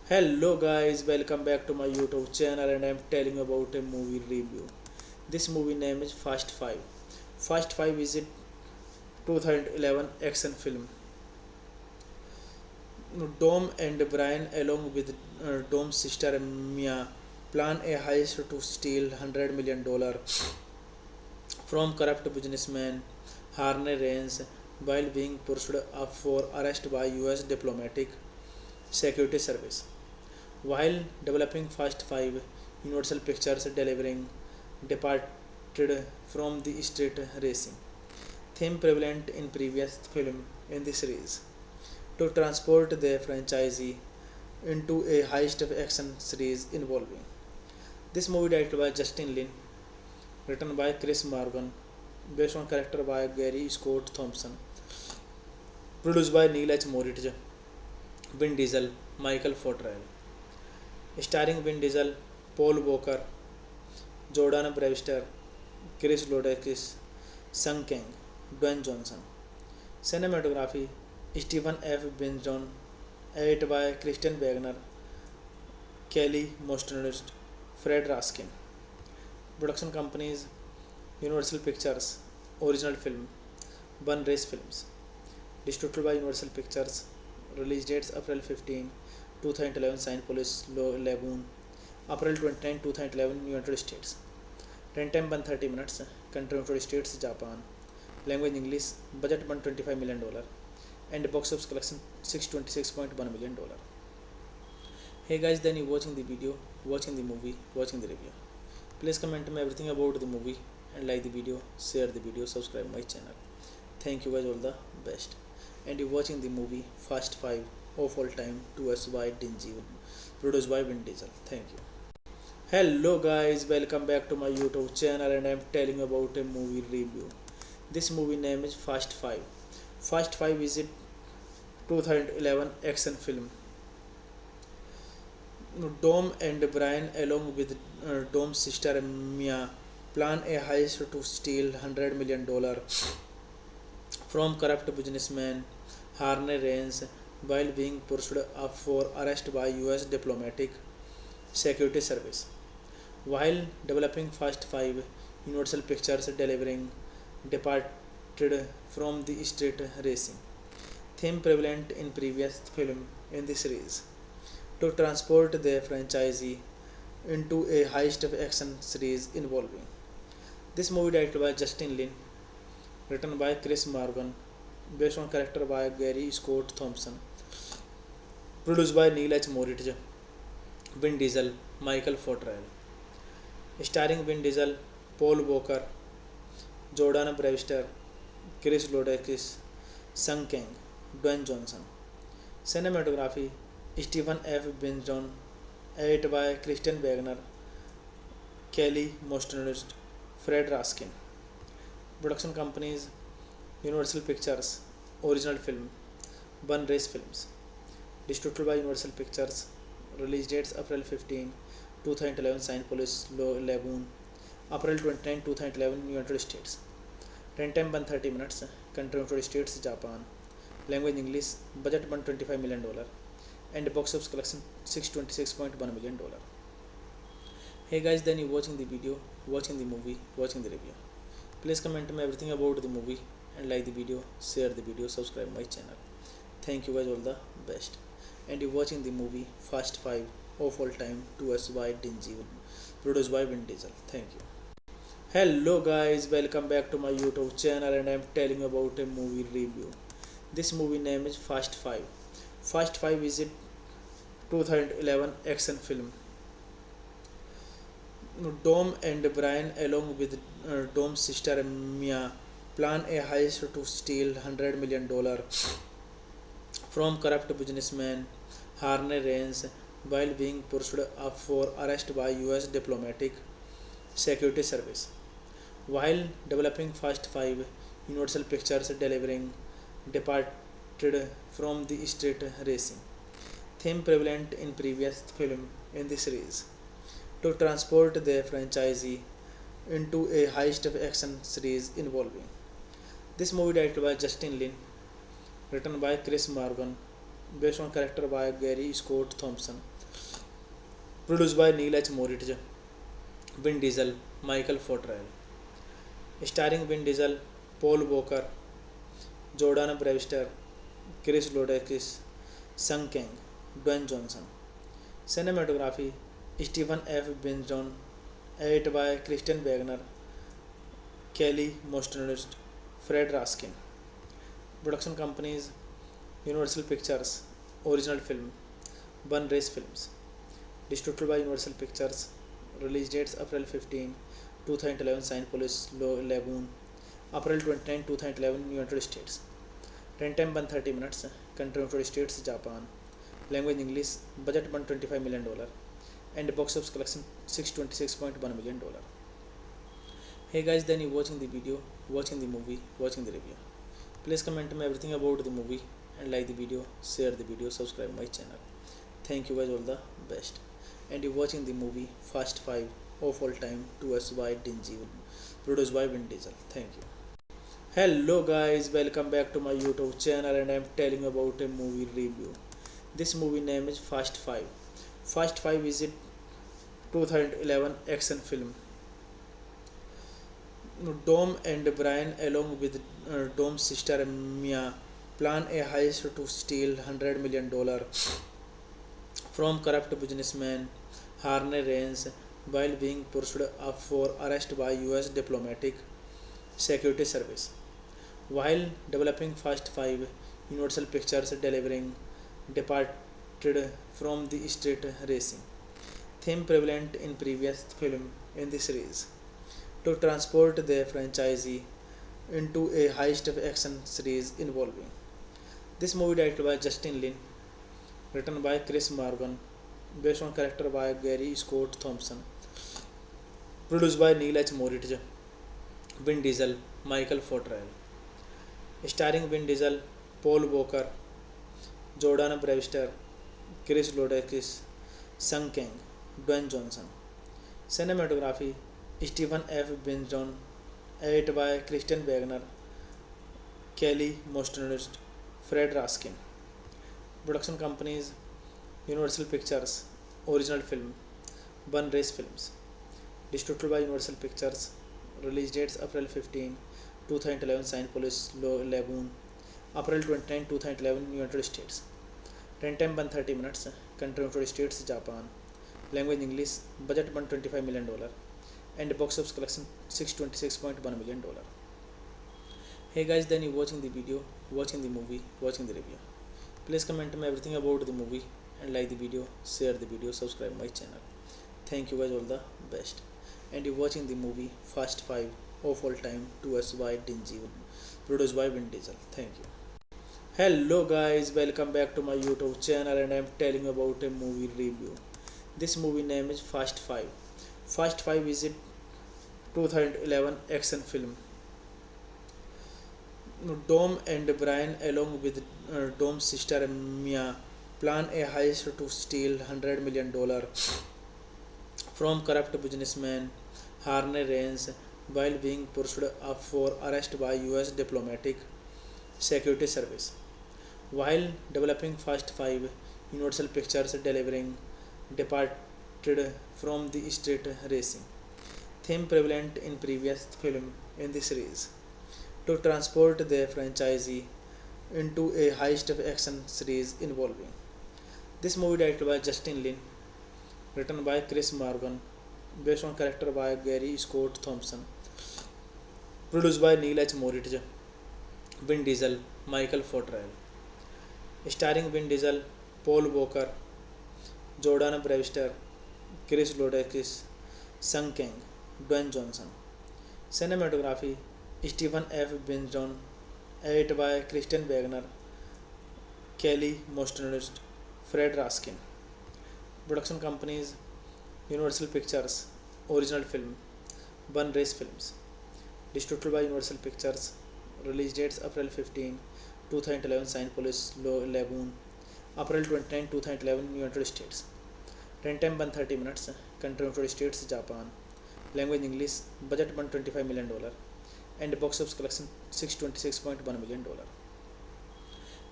Hello guys, welcome back to my YouTube channel and I'm telling you about a movie review. This movie name is Fast 5. Fast 5 is a 2011 action film. Dom and Brian along with Dom's sister Mia plan a heist to steal $100 million from corrupt businessman Harney Rains while being pursued up for arrest by US diplomatic security service. While developing Fast 5, Universal Pictures delivering departed from the street racing theme prevalent in previous film in the series to transport the franchisee into a heist action series involving this movie directed by Justin Lin, written by Chris Morgan, based on character by Gary Scott Thompson, produced by Neil H. Moritz, Vin Diesel, Michael Fortrell, starring Vin Diesel, Paul Walker, Jordan Brewster, Chris Lodakis, Sung Kang, Dwayne Johnson. Cinematography Stephen F. Benjon, edited by Christian Wagner, Kelly Mostnerist, Fred Raskin. Production companies Universal Pictures, original film, One Race Films. Distributed by Universal Pictures. Release dates April 15, 2011 Saint Louis Lagoon, April 29, 2011 United States. Runtime 130 minutes. Country United States, Japan. Language English. Budget $125 million. And box office collection $626.1 million. Hey guys, then you watching the video, watching the movie, watching the review. Please comment me everything about the movie and like the video, share the video, subscribe my channel. Thank you guys, all the best. And you watching the movie Fast 5 of all time to us by Dingy, produced by Vin Diesel. Thank you. Hello guys, welcome back to my YouTube channel and I'm telling you about a movie review. This movie name is Fast 5. Fast 5 is a 2011 action film. Dom and Brian, along with Dom's sister Mia, plan a heist to steal $100 million from corrupt businessman Harney Rains while being pursued up for arrest by US diplomatic security service. While developing Fast 5, Universal Pictures delivering departed from the street racing theme prevalent in previous film in the series to transport the franchisee into a heist of action series involving. This movie directed by Justin Lin, written by Chris Morgan, based on character by Gary Scott Thompson, produced by Neil H. Moritz, Vin Diesel, Michael Fortrell, starring Vin Diesel, Paul Walker, Jordan Brewster, Chris Lodakis, Sung Kang, Dwayne Johnson. Cinematography Stephen F. Binjon, edited by Christian Wagner, Kelly Mostnerist, Fred Raskin. Production companies Universal Pictures, original film, Bun Race Films. Distributed by Universal Pictures. Release dates April 15, 2011 Saint Louis Lagoon, April 29, 2011 United States. Runtime 130 minutes. Country United States, Japan. Language English. Budget $125 million. And box office collection $626.1 million. Hey guys, then you watching the video, watching the movie, watching the review. Please comment me everything about the movie and like the video, share the video, subscribe my channel. Thank you guys, all the best. And you watching the movie Fast 5 of all time to us by Dingy, produced by Vin Diesel. Thank you. Hello guys, welcome back to my YouTube channel and I'm telling you about a movie review. This movie name is Fast 5. Fast 5 is a 2011 action film. Dom and Brian, along with Dom's sister Mia, plan a heist to steal $100 million from corrupt businessman Harney Rains while being pursued up for arrest by US diplomatic security service. While developing Fast 5, Universal Pictures delivering departed from the street racing theme prevalent in previous film in the series to transport the franchisee into a heist of action series involving. This movie directed by Justin Lin, written by Chris Morgan, based on character by Gary Scott Thompson, produced by Neil H. Moritz, Vin Diesel, Michael Fortrell, starring Vin Diesel, Paul Walker, Jordan Brewster, Chris Lodakis, Sung Kang, Dwayne Johnson. Cinematography Stephen F. Binjon, edited by Christian Wagner, Kelly Mostnerist, Fred Raskin. Production companies Universal Pictures, original film, Bun Race Films. Distributed by Universal Pictures. Release dates April 15, 2011 Saint Louis Lagoon, April 29, 2011 United States. Runtime 130 minutes. Country United States, Japan. Language English. Budget $125 million. And box office collection $626.1 million. Hey guys, then you watching the video, watching the movie, watching the review. Please comment me everything about the movie and like the video, share the video, subscribe my channel. Thank you guys, all the best. And you watching the movie Fast 5 of all time to us by Dingy, produced by Vin Diesel. Thank you. Hello guys, welcome back to my YouTube channel and I'm telling you about a movie review. This movie name is Fast 5. Fast 5 is a 2011 action film. Dom and Brian, along with Dom's sister Mia, plan a heist to steal $100 million from corrupt businessman Harney Rains while being pursued up for arrest by US diplomatic security service. While developing Fast 5, Universal Pictures delivering departed from the street racing, theme prevalent in previous film in the series, to transport the franchisee into a heist action series involving. This movie directed by Justin Lin, written by Chris Morgan, based on character by Gary Scott Thompson, produced by Neil H. Moritz, Vin Diesel, Michael Fortrell, starring Vin Diesel, Paul Walker, Jordan Brewster, Chris Lodakis, Sung Kang, Dwayne Johnson. Cinematography Stephen F. Binjon, edited by Christian Wagner, Kelly Mostonist, Fred Raskin. Production companies Universal Pictures, original film, One Race Films. Distributed by Universal Pictures. Release dates April 15, 2011 St. Louis Lagoon, April 29, 2011 United States. Runtime 130 minutes. Country United States, Japan. Language English. Budget $125 million. And box office collection $626.1 million. Hey guys, then you watching the video, watching the movie, watching the review. Please comment me everything about the movie and like the video, share the video, subscribe my channel. Thank you guys, all the best. And you watching the movie Fast 5 of all time, 2S by Dingy, produced by Vin Diesel. Thank you. Hello guys, welcome back to my YouTube channel, and I am telling you about a movie review. This movie name is Fast 5. Fast 5 is a 2011 action film. Dom and Brian, along with Dom's sister Mia, plan a heist to steal $100 million from corrupt businessman Harney Raines while being pursued up for arrest by US Diplomatic Security Service. While developing Fast 5, Universal Pictures departed from the street racing, theme prevalent in previous film in the series, to transport the franchisee into a heist action series involving. This movie directed by Justin Lin, written by Chris Morgan, based on character by Gary Scott Thompson, produced by Neil H. Moritz, Vin Diesel, Michael Fortrell, starring Vin Diesel, Paul Walker, Jordan Brewster, Chris Lodakis, Sung Kang, Dwayne Johnson. Cinematography Stephen F. Binjon, edited by Christian Wagner, Kelly Mostonist, Fred Raskin. Production companies Universal Pictures, original film, One Race Films. Distributed by Universal Pictures. Release dates April 15, 2011 St. Louis Lagoon, April 29, 2011 United States. Runtime 130 minutes. Country United States, Japan. Language English. Budget $125 million. And box office collection $626.1 million.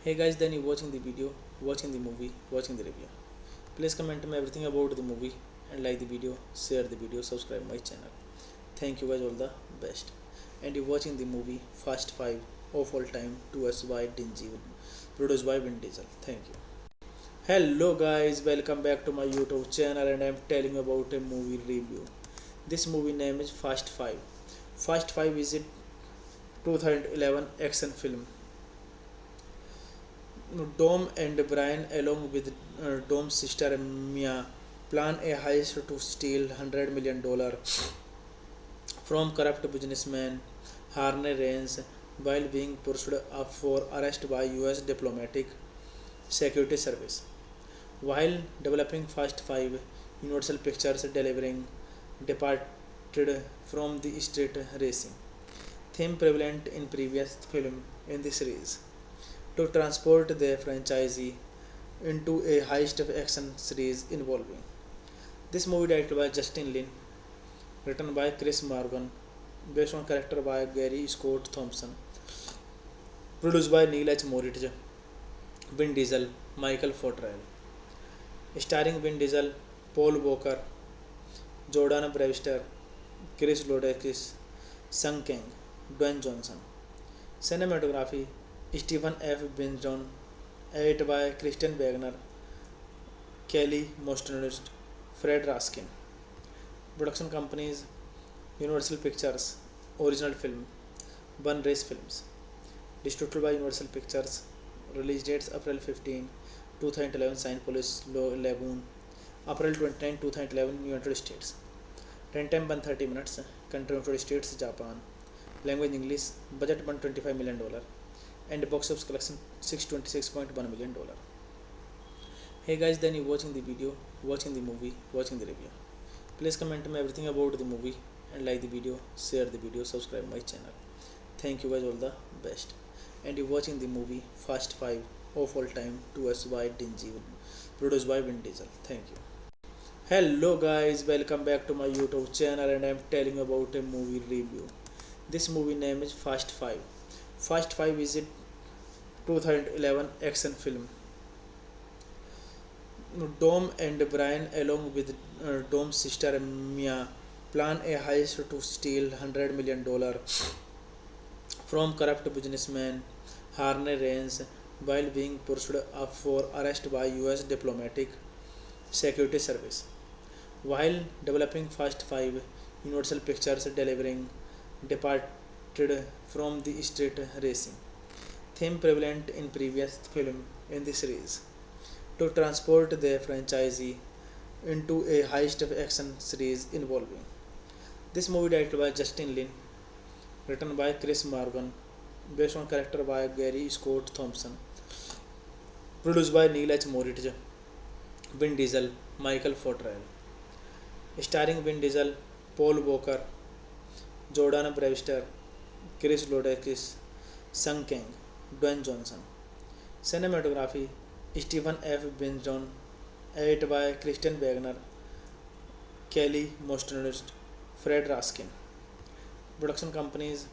Hey guys, then you watching the video, watching the movie, watching the review. Please comment me everything about the movie and like the video, share the video, subscribe my channel. Thank you guys, all the best. And you watching the movie Fast 5 of all time, 2S by Dingy, produced by Vin Diesel. Thank you. Hello guys, welcome back to my YouTube channel, and I am telling you about a movie review. This movie name is Fast 5. Fast 5 is a 2011 action film. Dom and Brian, along with Dom's sister Mia, plan a heist to steal $100 million from corrupt businessman Harney Raines while being pursued up for arrest by US Diplomatic Security Service. While developing Fast 5, Universal Pictures departed from the street racing, theme prevalent in previous film in the series, to transport the franchisee into a heist action series involving. This movie directed by Justin Lin, written by Chris Morgan, based on character by Gary Scott Thompson, produced by Neil H. Moritz, Vin Diesel, Michael Fortrell, starring Vin Diesel, Paul Walker, Jordan Brewster, Chris Lodakis, Sung Kang, Dwayne Johnson. Cinematography Stephen F. Binjon, edited by Christian Wagner, Kelly Mostonist, Fred Raskin. Production companies Universal Pictures, original film, One Race Films. Distributed by Universal Pictures. Release dates April 15, 2011 Saint Louis Lagoon. April 29, 2011 United States. Runtime 130 minutes. Country United States, Japan. Language English. Budget $125 million. And box office collection $626.1 million. Hey guys, then you watching the video, watching the movie, watching the review. Please comment me everything about the movie and like the video, share the video, subscribe my channel. Thank you guys, all the best. And you watching the movie Fast 5 of all time, to us by Dingy, produced by Vin Diesel. Thank you. Hello guys, welcome back to my YouTube channel, and I am telling you about a movie review. This movie name is Fast 5. Fast 5 is a 2011 action film. Dom and Brian, along with Dom's sister Mia, plan a heist to steal $100 million from corrupt businessman Harney Raines while being pursued up for arrest by US Diplomatic Security Service. While developing Fast 5, Universal Pictures delivering departed from the street racing theme prevalent in previous film in the series to transport the franchisee into a heist of action series involving. This movie directed by Justin Lin, written by Chris Morgan, based on character by Gary Scott Thompson, produced by Neil H. Moritz, Vin Diesel, Michael Fortrell, starring Vin Diesel, Paul Walker, Jordan Brewster, Chris Lodakis, Sung Kang, Dwayne Johnson. Cinematography Stephen F. Benjon, edited by Christian Wagner, Kelly Mostnerist, Fred Raskin. Production companies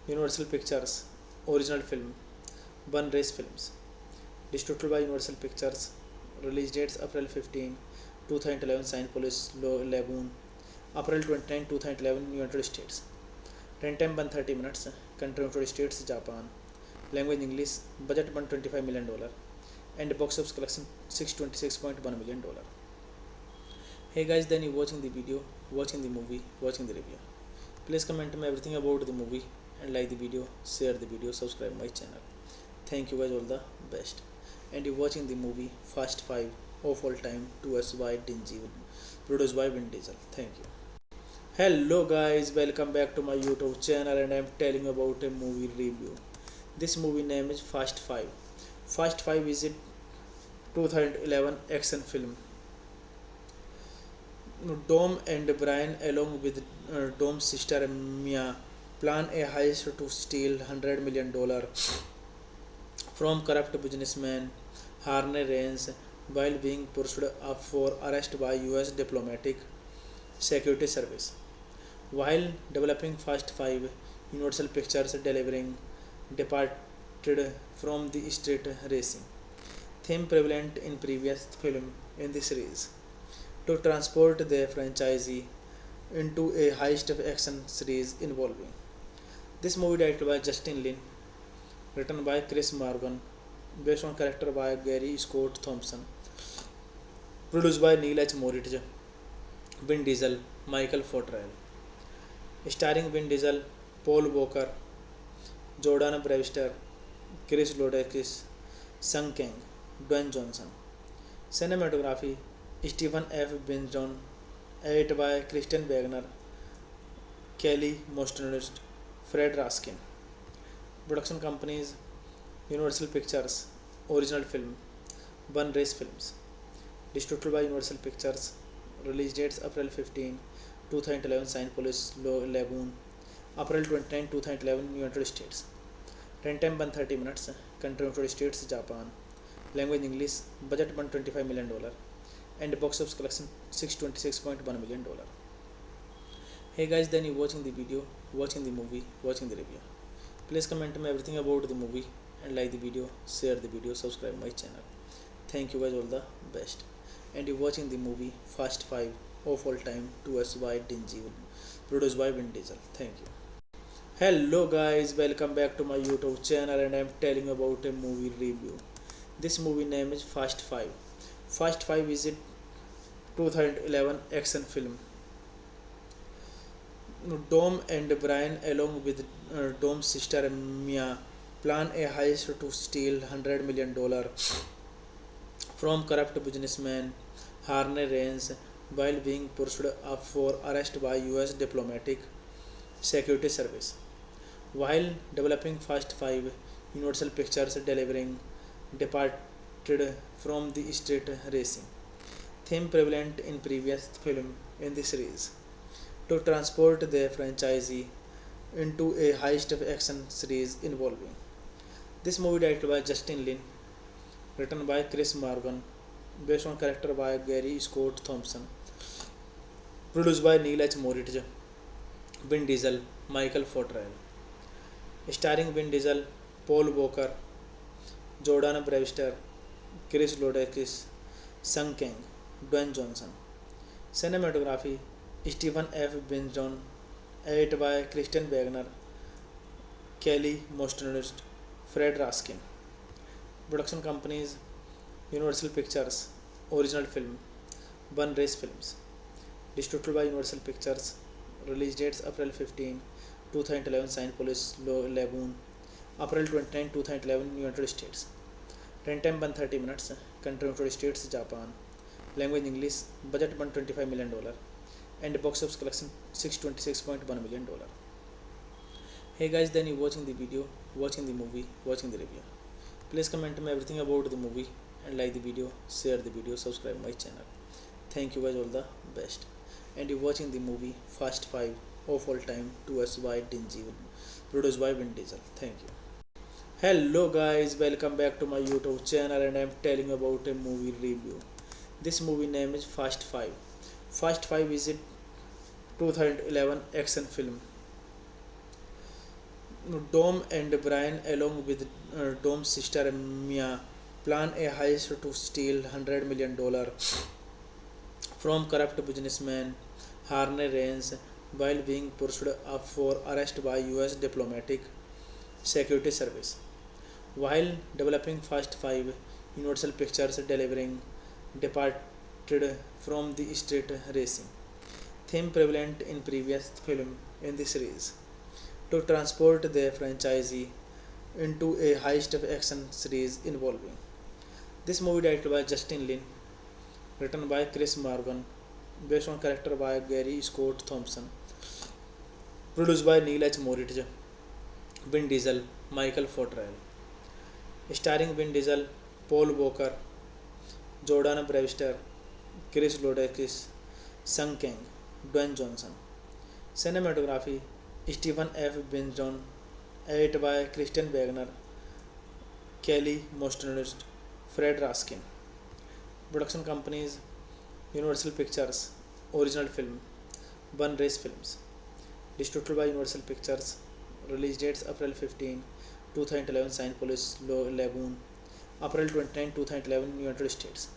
Universal Pictures, Original Film, One Race Films. Distributed by Universal Pictures. Release dates April 15, 2011 Saint Louis Lagoon. April 29, 2011 United States. Runtime 130 minutes. Country United States, Japan. Language English. Budget $125 million. And box office collection $626.1 million. Hey guys, then you watching the video, watching the movie, watching the review. Please comment me everything about the movie and like the video, share the video, subscribe my channel. Thank you guys, all the best. And you watching the movie Fast 5 of all time, to us by Dingy, produced by Vin Diesel. Thank you. Hello guys, welcome back to my YouTube channel, and I am telling you about a movie review. This movie name is Fast 5. Fast 5 is a 2011 action film. Dom and Brian, along with Dom's sister Mia, plan a heist to steal $100 million from corrupt businessman Harney Raines while being pursued up for arrest by US Diplomatic Security Service. While developing Fast 5, Universal Pictures delivering departed from the street racing theme prevalent in previous film in the series to transport the franchisee into a heist of action series involving. This movie directed by Justin Lin, written by Chris Morgan, based on character by Gary Scott Thompson, produced by Neil H. Moritz, Vin Diesel, Michael Fortrell, starring Vin Diesel, Paul Walker, Jordan Brewster, Chris Lodakis, Sung Kang, Dwayne Johnson. Cinematography Stephen F. Benjon, edited by Christian Wagner, Kelly Mostnerist, Fred Raskin. Production companies Universal Pictures, Original Film, One Race Films. Distributed by Universal Pictures. Release dates April 15, 2011 Saint Louis Lagoon. April 29, 2011 United States. Runtime 130 minutes. Country United States, Japan. Language English. Budget $125 million. And box office collection $626.1 million. Hey guys, then you watching the video, watching the movie, watching the review. Please comment me everything about the movie and like the video, share the video, subscribe my channel. Thank you guys, all the best. And you watching the movie Fast 5 of all time, to us by Dingy, produced by Vin Diesel. Thank you. Hello guys, welcome back to my YouTube channel, and I am telling you about a movie review. This movie name is Fast 5. Fast 5 is a 2011 action film. Dom and Brian, along with Dom's sister Mia, plan a heist to steal $100 million from corrupt businessman Harney Reigns while being pushed up for arrest by US diplomatic security service. While developing Fast 5, Universal Pictures delivering departed from the street racing theme prevalent in previous film in the series to transport the franchisee into a heist action series involving. This movie directed by Justin Lin, written by Chris Morgan, based on character by Gary Scott Thompson, produced by Neil H. Moritz, Vin Diesel, Michael Fortrell, starring Vin Diesel, Paul Walker, Jordan Brewster, Chris Lodakis, Sung Kang, Dwayne Johnson. Cinematography Stephen F. Benjon, edited by Christian Wagner, Kelly Mostonist, Fred Raskin. Production companies Universal Pictures, original film, One Race Films. Distributed by Universal Pictures. Release dates April 15, 2011 Saint Louis Lagoon, April 29, 2011 United States. Runtime 130 minutes. Country United States, Japan. Language English. Budget $125 million. And box office collection $626.1 million. Hey guys, then you watching the video, watching the movie, watching the review. Please comment me everything about the movie and like the video, share the video, subscribe my channel. Thank you guys, all the best. And you watching the movie Fast 5 of all time to us by Dingy, produced by Vin Diesel. Thank you. Hello guys, welcome back to my YouTube channel and I am telling you about a movie review. This movie name is Fast 5. Fast 5 is a 2011 action film. Dom and Brian, along with Dom's sister Mia, plan a heist to steal $100 million from corrupt businessman Harney Reigns while being pushed up for arrest by US diplomatic security service. While developing Fast 5, Universal Pictures delivering departed from the street racing theme prevalent in previous film in the series to transport the franchisee into a heist action series involving. This movie directed by Justin Lin, written by Chris Morgan, based on character by Gary Scott Thompson, produced by Neil H. Moritz, Vin Diesel, Michael Fortrell, starring Vin Diesel, Paul Walker, Jordan Brewster, Chris Lodakis, Sung Kang, Dwayne Johnson. Cinematography Stephen F. Benjon, edited by Christian Wagner, Kelly Mostonist, Fred Raskin. Production companies Universal Pictures, original film, One Race Films. Distributed by Universal Pictures. Release dates April 15, 2011 Saint Louis Lagoon, April 29, 2011 United States.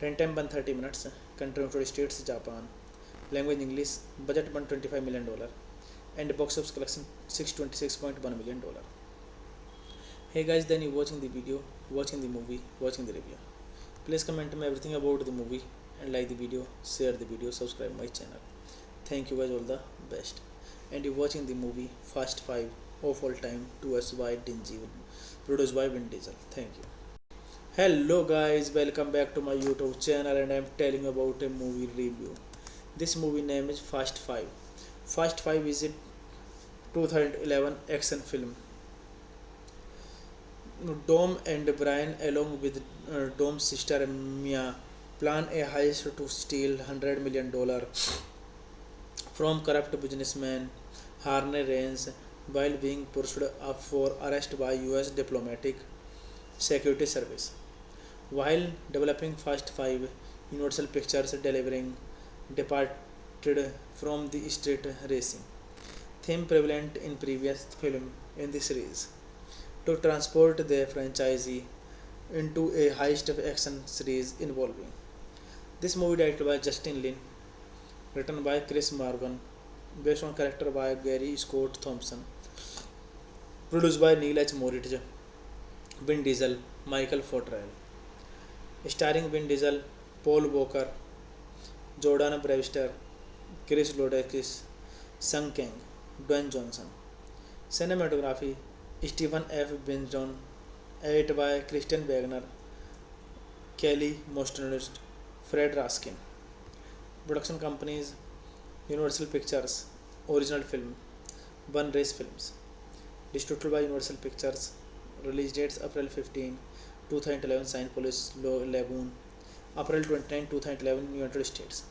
Runtime 130 minutes. Country United States, Japan. Language English. Budget $125 million. And box office collection $626.1 million. Hey guys, then you watching the video, watching the movie, watching the review. Please comment me everything about the movie and like the video, share the video, subscribe my channel. Thank you guys, all the best. And you watching the movie Fast 5 of all time to us by Dingy, produced by Vin Diesel. Thank you. Hello guys, welcome back to my YouTube channel and I am telling you about a movie review. This movie name is Fast 5. Fast 5 is a 2011 action film. Dom and Brian, along with Dom's sister Mia, plan a heist to steal $100 million from corrupt businessman Harney Reigns while being pushed up for arrest by US diplomatic security service. While developing Fast 5, Universal Pictures delivering departed from the street racing theme prevalent in previous film in the series to transport the franchisee into a heist action series involving. This movie directed by Justin Lin, written by Chris Morgan, based on character by Gary Scott Thompson, produced by Neil H. Moritz, Vin Diesel, Michael Fortrell, starring Vin Diesel, Paul Walker, Jordan Brewster, Chris Lodakis, Sung Kang, Dwayne Johnson. Cinematography Stephen F. Benjon, edited by Christian Wagner, Kelly Mostonist, Fred Raskin. Production companies Universal Pictures, Original Film, One Race Films. Distributed by Universal Pictures. Release dates April 15, 2011 Cinepolis Lagoon. April 29, 2011 United States.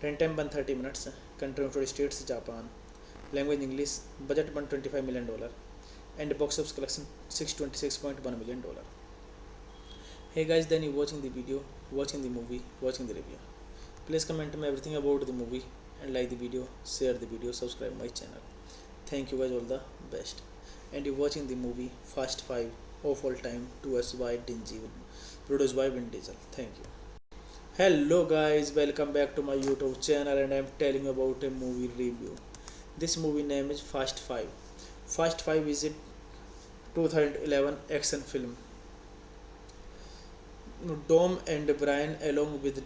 Runtime 130 minutes. Country United States, Japan. Language English. Budget $125 million. And box office collection $626.1 million. Hey guys, then you watching the video, watching the movie, watching the review. Please comment me everything about the movie and like the video, share the video, subscribe my channel. Thank you guys, all the best. And you watching the movie Fast 5 of all time to us by Dingy, produced by Vin Diesel. Thank you. Hello guys, welcome back to my YouTube channel and I am telling you about a movie review. This movie name is Fast 5. Fast 5 is a 2011 action film. Dom and Brian, along with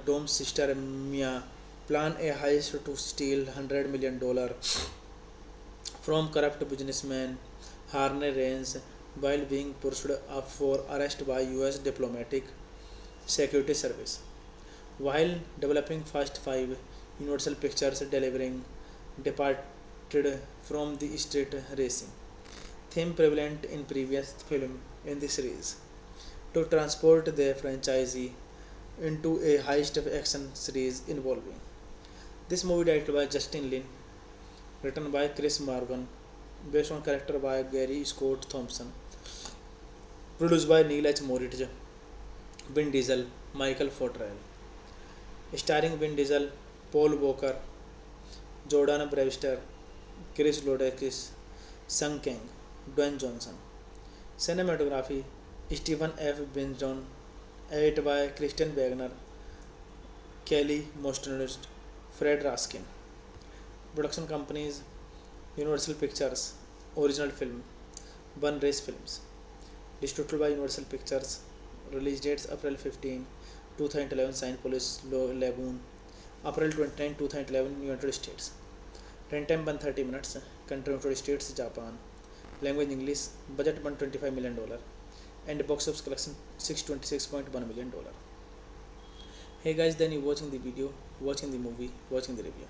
Dom's sister Mia, plan a heist to steal $100 million from corrupt businessman Harney Raines while being pursued up for arrest by US Diplomatic Security Service. While developing Fast 5, Universal Pictures delivering departed from the street racing theme prevalent in previous film in the series to transport the franchisee into a heist action series involving. This movie directed by Justin Lin, written by Chris Morgan, based on character by Gary Scott Thompson, produced by Neil H. Moritz, Vin Diesel, Michael Fortrell, starring Vin Diesel, Paul Walker, Jordan Brewster, Chris Lodakis, Sung Kang, Dwayne Johnson. Cinematography Stephen F. Benjon, edited by Christian Wagner, Kelly Mostonist, Fred Raskin. Production companies Universal Pictures, Original Film, One Race Films. Distributed by Universal Pictures. Release dates April 15, 2011 Cinepolis Lagoon. April 29, 2011 United States. Runtime 130 minutes. Country United States, Japan. Language English. Budget $125 million. And box office collection $626.1 million. Hey guys, then you watching the video, watching the movie, watching the review.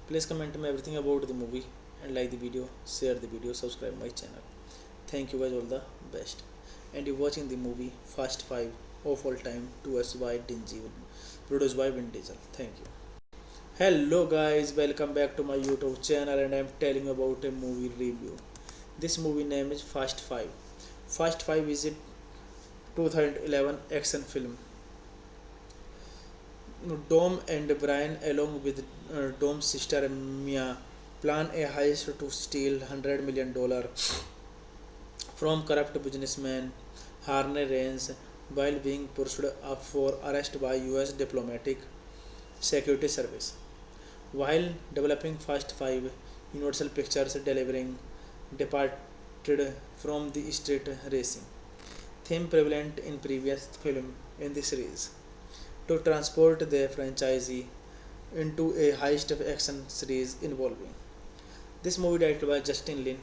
Please comment me everything about the movie and like the video, share the video, subscribe my channel. Thank you guys, all the best. And you watching the movie Fast 5 of all time to us by Dingy, produced by Vin Diesel. Thank you. Hello guys, welcome back to my YouTube channel and I am telling you about a movie review. This movie name is Fast 5. Fast 5 is a 2011 action film. Dom and Brian, along with Dom's sister Mia, plan a heist to steal $100 million from corrupt businessman Harney Raines while being pursued up for arrest by US Diplomatic Security Service. While developing Fast 5, Universal Pictures delivering departed from the street racing theme prevalent in previous film in the series to transport the franchisee into a heist action series involving. This movie directed by Justin Lin,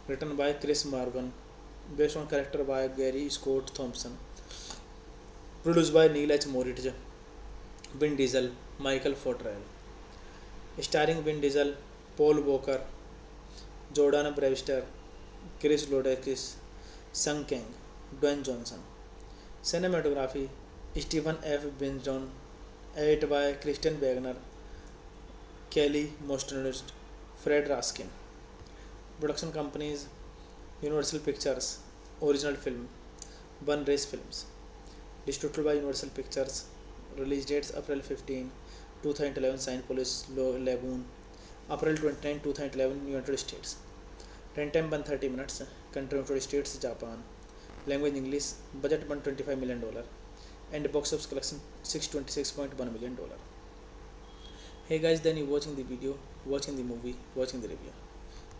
written by Chris Morgan, based on character by Gary Scott Thompson, produced by Neil H. Moritz, Vin Diesel, Michael Fortrell, starring Vin Diesel, Paul Walker, Jordan Brewster, Chris Lodakis, Sung Kang, Dwayne Johnson. Cinematography Stephen F. Benjon, edited by Christian Wagner, Kelly Mostonist, Fred Raskin. Production companies Universal Pictures, Original Film, One Race Films. Distributed by Universal Pictures. Release dates April 15, 2011 Cinepolis Lagoon. April 29, 2011 United States. Runtime 130 minutes. Country United States, Japan. Language English. Budget $125 million. And box office collection $626.1 million. Hey guys, then you watching the video, watching the movie, watching the review.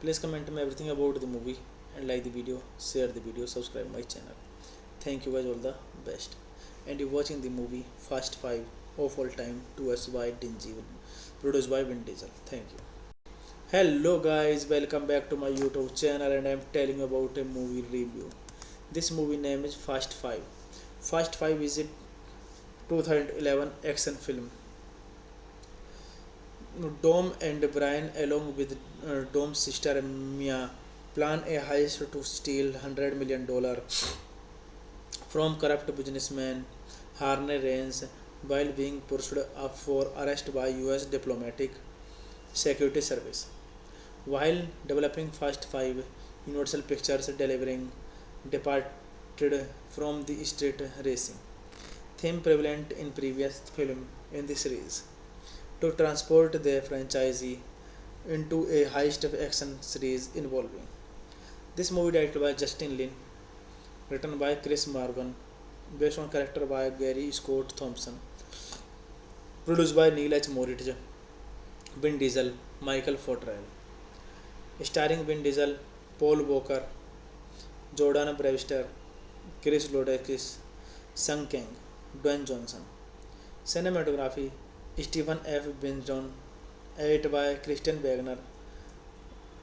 Please comment me everything about the movie and like the video, share the video, subscribe my channel. Thank you guys, all the best. And you watching the movie Fast 5 of all time to us by Dingy, produced by Vin Diesel. Thank you. Hello guys, welcome back to my YouTube channel and I am telling you about a movie review. This movie name is Fast 5. Fast 5 is a 2011 action film. Dom and Brian, along with Dom's sister Mia, plan a heist to steal $100 million from corrupt businessman Harney Rains while being pursued up for arrest by US diplomatic security service. While developing Fast 5, Universal Pictures delivering departed from the street racing theme prevalent in previous film in the series to transport the franchisee into a heist of action series involving. This movie directed by Justin Lin, written by Chris Morgan, based on character by Gary Scott Thompson, produced by Neil H. Moritz, Vin Diesel, Michael Fortrell, starring Vin Diesel, Paul Walker, Jordan Brewster, Chris Lodakis, Sung Kang, Dwayne Johnson. Cinematography Stephen F. Benjon, edited by Christian Wagner,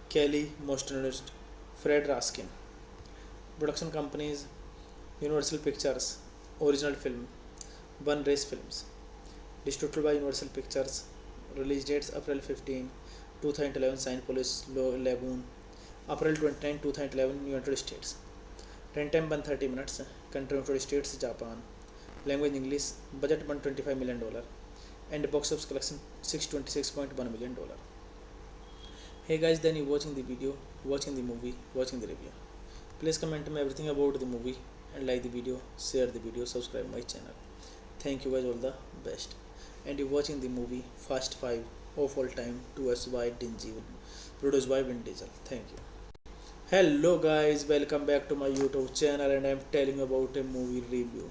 Kelly Mostnerst, Fred Raskin. Production companies Universal Pictures, original film, One Race Films. Distributed by Universal Pictures. Release dates April 15, 2011 Saint Louis Lagoon, April 29, 2011 United States. Runtime 130 minutes. Country United States, Japan. Language English. Budget $125 million. And box office collection $626.1 million. Hey guys, then you watching the video, watching the movie, watching the review. Please comment me everything about the movie and like the video, share the video, subscribe my channel. Thank you guys, all the best. And you watching the movie Fast 5 of all time to us by Dingy, produced by Vin Diesel. Thank you. Hello guys, welcome back to my YouTube channel, and I am telling you about a movie review.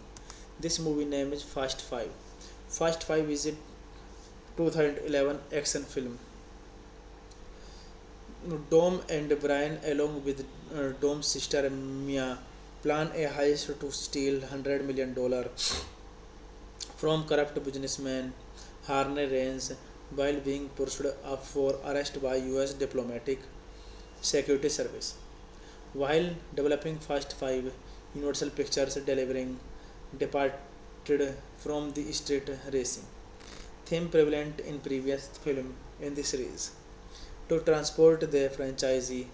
This movie name is Fast 5. Fast 5 is a 2011 action film. Dom and Brian, along with Dom's sister Mia, plan a heist to steal $100 million from corrupt businessman Harney Rains while being pursued up for arrest by US diplomatic security service. While developing Fast 5, Universal Pictures delivering departed from the street racing theme prevalent in previous film in the series to transport the franchisee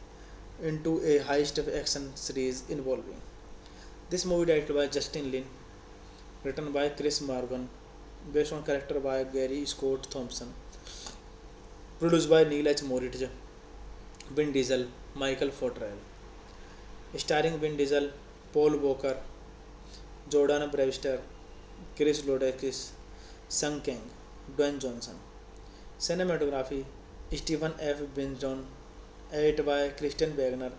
into a heist of action series involving. This movie directed by Justin Lin, written by Chris Morgan, based on character by Gary Scott Thompson, produced by Neil H. Moritz, Vin Diesel, Michael Fortrell, starring Vin Diesel, Paul Walker, Jordan Brewster, Chris Lodakis, Sung Kang, Dwayne Johnson. Cinematography Stephen F. Benjon, edited by Christian Wagner,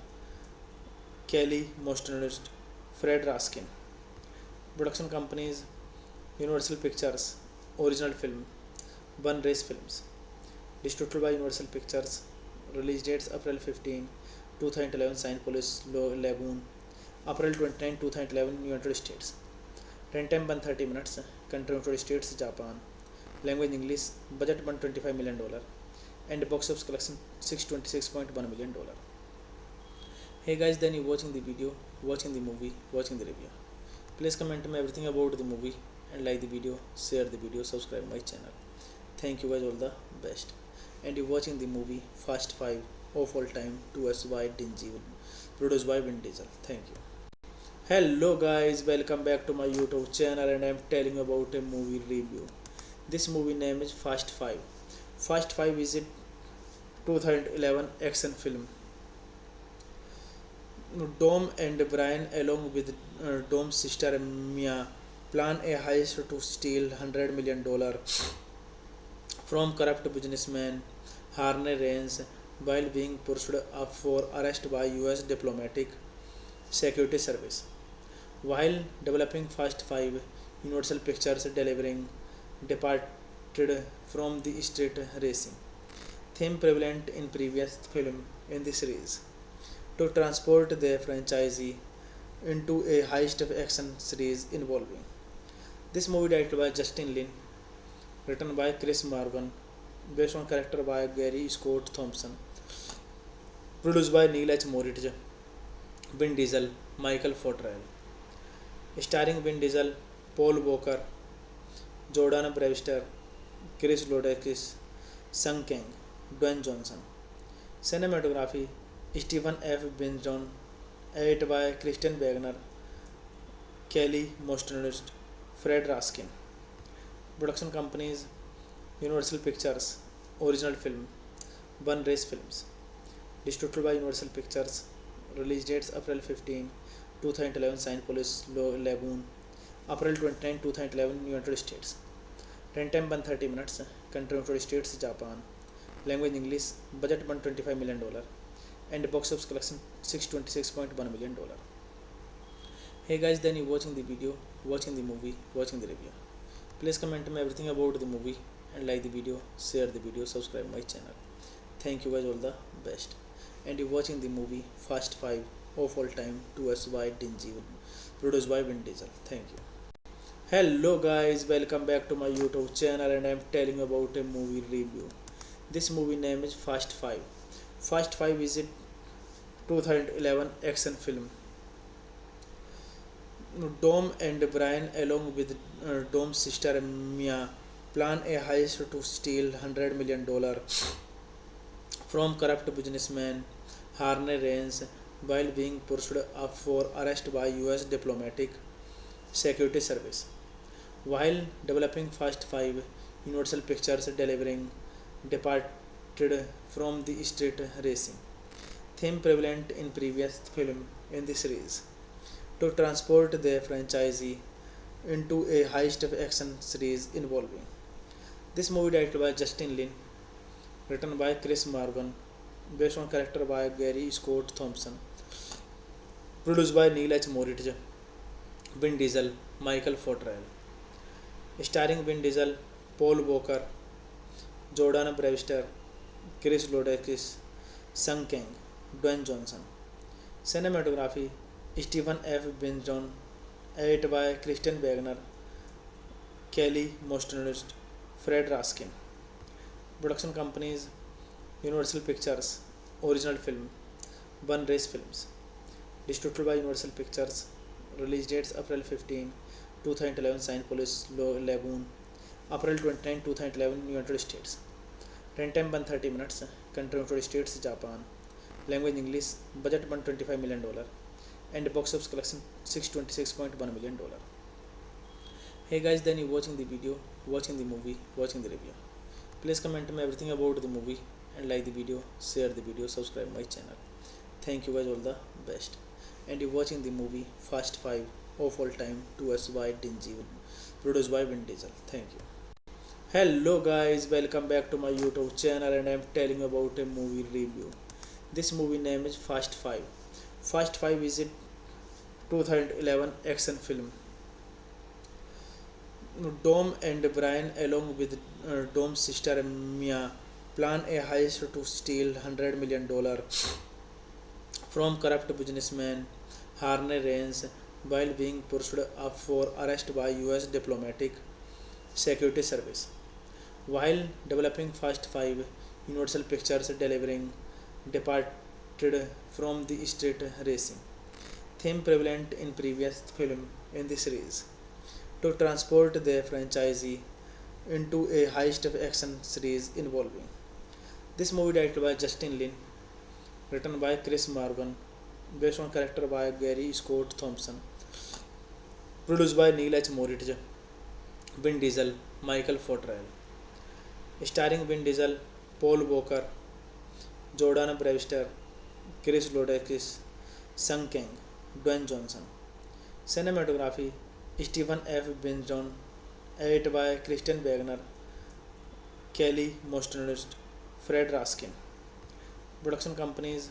Kelly Mostnerst, Fred Raskin. Production companies Universal Pictures, original film, One Race Films. Distributed by Universal Pictures. Release dates April 15, 2011 Saint Louis Lagoon, April 29, 2011 United States. Runtime 130 minutes. Country United States, Japan. Language English. Budget $125 million. And box office collection $626.1 million. Hey guys, then you watching the video, watching the movie, watching the review. Please comment me everything about the movie and like the video, share the video, subscribe my channel. Thank you guys, all the best. And you watching the movie Fast 5 of all time to us by Dingy, produced by Vin Diesel. Thank you. Hello guys, welcome back to my YouTube channel, and I am telling you about a movie review. This movie name is Fast 5. Fast 5 is a 2011 action film. Dom and Brian, along with Dom's sister Mia, plan a heist to steal $100 million from corrupt businessman Harney Rains while being pursued up for arrest by US diplomatic security service. While developing Fast 5, Universal Pictures delivering departed from the street racing theme prevalent in previous film in the series to transport the franchisee into a heist of action series involving. This movie directed by Justin Lin, written by Chris Morgan, based on character by Gary Scott Thompson, produced by Neil H. Moritz, Vin Diesel, Michael Fortrell, starring Vin Diesel, Paul Walker, Jordan Brewster, Chris Lodakis, Sung Kang, Dwayne Johnson. Cinematography Stephen F. Binjon, edited by Christian Wagner, Kelly Mosternest, Fred Raskin. Production companies Universal Pictures, original film, One Race Films. Distributed by Universal Pictures. Release dates April 15, 2011 Saint Louis Lagoon, April 29, 2011 United States. Runtime 130 minutes. Country United States, Japan. Language English. Budget $125 million. And box office collection $626.1 million. Hey guys, then you watching the video, watching the movie, watching the review. Please comment me everything about the movie and like the video, share the video, subscribe my channel. Thank you guys, all the best. And you watching the movie Fast 5 of all time, 2S by Dingy, produced by Vin Diesel. Thank you. Hello guys, welcome back to my YouTube channel, and I am telling you about a movie review. This movie name is Fast 5. Fast 5 is a 2011 action film. Dom and Brian, along with Dom's sister Mia, plan a heist to steal $100 million from corrupt businessman Harney Raines while being pursued up for arrest by US Diplomatic Security Service. While developing Fast 5, Universal Pictures delivering departed from the street racing theme prevalent in previous film in the series to transport the franchisee into a heist action series involving. This movie directed by Justin Lin, written by Chris Morgan, based on character by Gary Scott Thompson, produced by Neil H. Moritz, Vin Diesel, Michael Fortrell, starring Vin Diesel, Paul Walker, Jordan Brewster, Chris Lodakis, Sung Kang, Dwayne Johnson. Cinematography Stephen F. Binjon, edited by Christian Wagner, Kelly Mosternest, Fred Raskin. Production companies Universal Pictures, original film, One Race Films. Distributed by Universal Pictures. Release dates April 15, 2011 Saint Louis Lagoon, April 29, 2011 United States. Runtime 130 minutes. Country United States, Japan. Language English. Budget $125 million. And box office collection $626.1 million. Hey guys, then you watching the video, watching the movie, watching the review. Please comment me everything about the movie and like the video, share the video, subscribe my channel. Thank you guys, all the best. And you watching the movie Fast 5 of all time, 2S by Dingy, produced by Vin Diesel. Thank you. Hello guys, welcome back to my YouTube channel, and I am telling you about a movie review. This movie name is Fast 5. Fast 5 is a 2011 action film. Dom and Brian, along with Dom's sister Mia, plan a heist to steal $100 million from corrupt businessman Harney Raines while being pursued up for arrest by US Diplomatic Security Service. While developing Fast 5, Universal Pictures delivering departed from the street racing theme prevalent in previous film in the series to transport the franchisee into a heist action series involving. This movie directed by Justin Lin, written by Chris Morgan, based on character by Gary Scott Thompson, produced by Neil H. Moritz, Vin Diesel, Michael Fortrell, starring Vin Diesel, Paul Walker, Jordan Brewster, Chris Lodakis, Sung Kang, Dwayne Johnson. Cinematography Stephen F. Binjon, edited by Christian Wagner, Kelly Mosternest, Fred Raskin. Production companies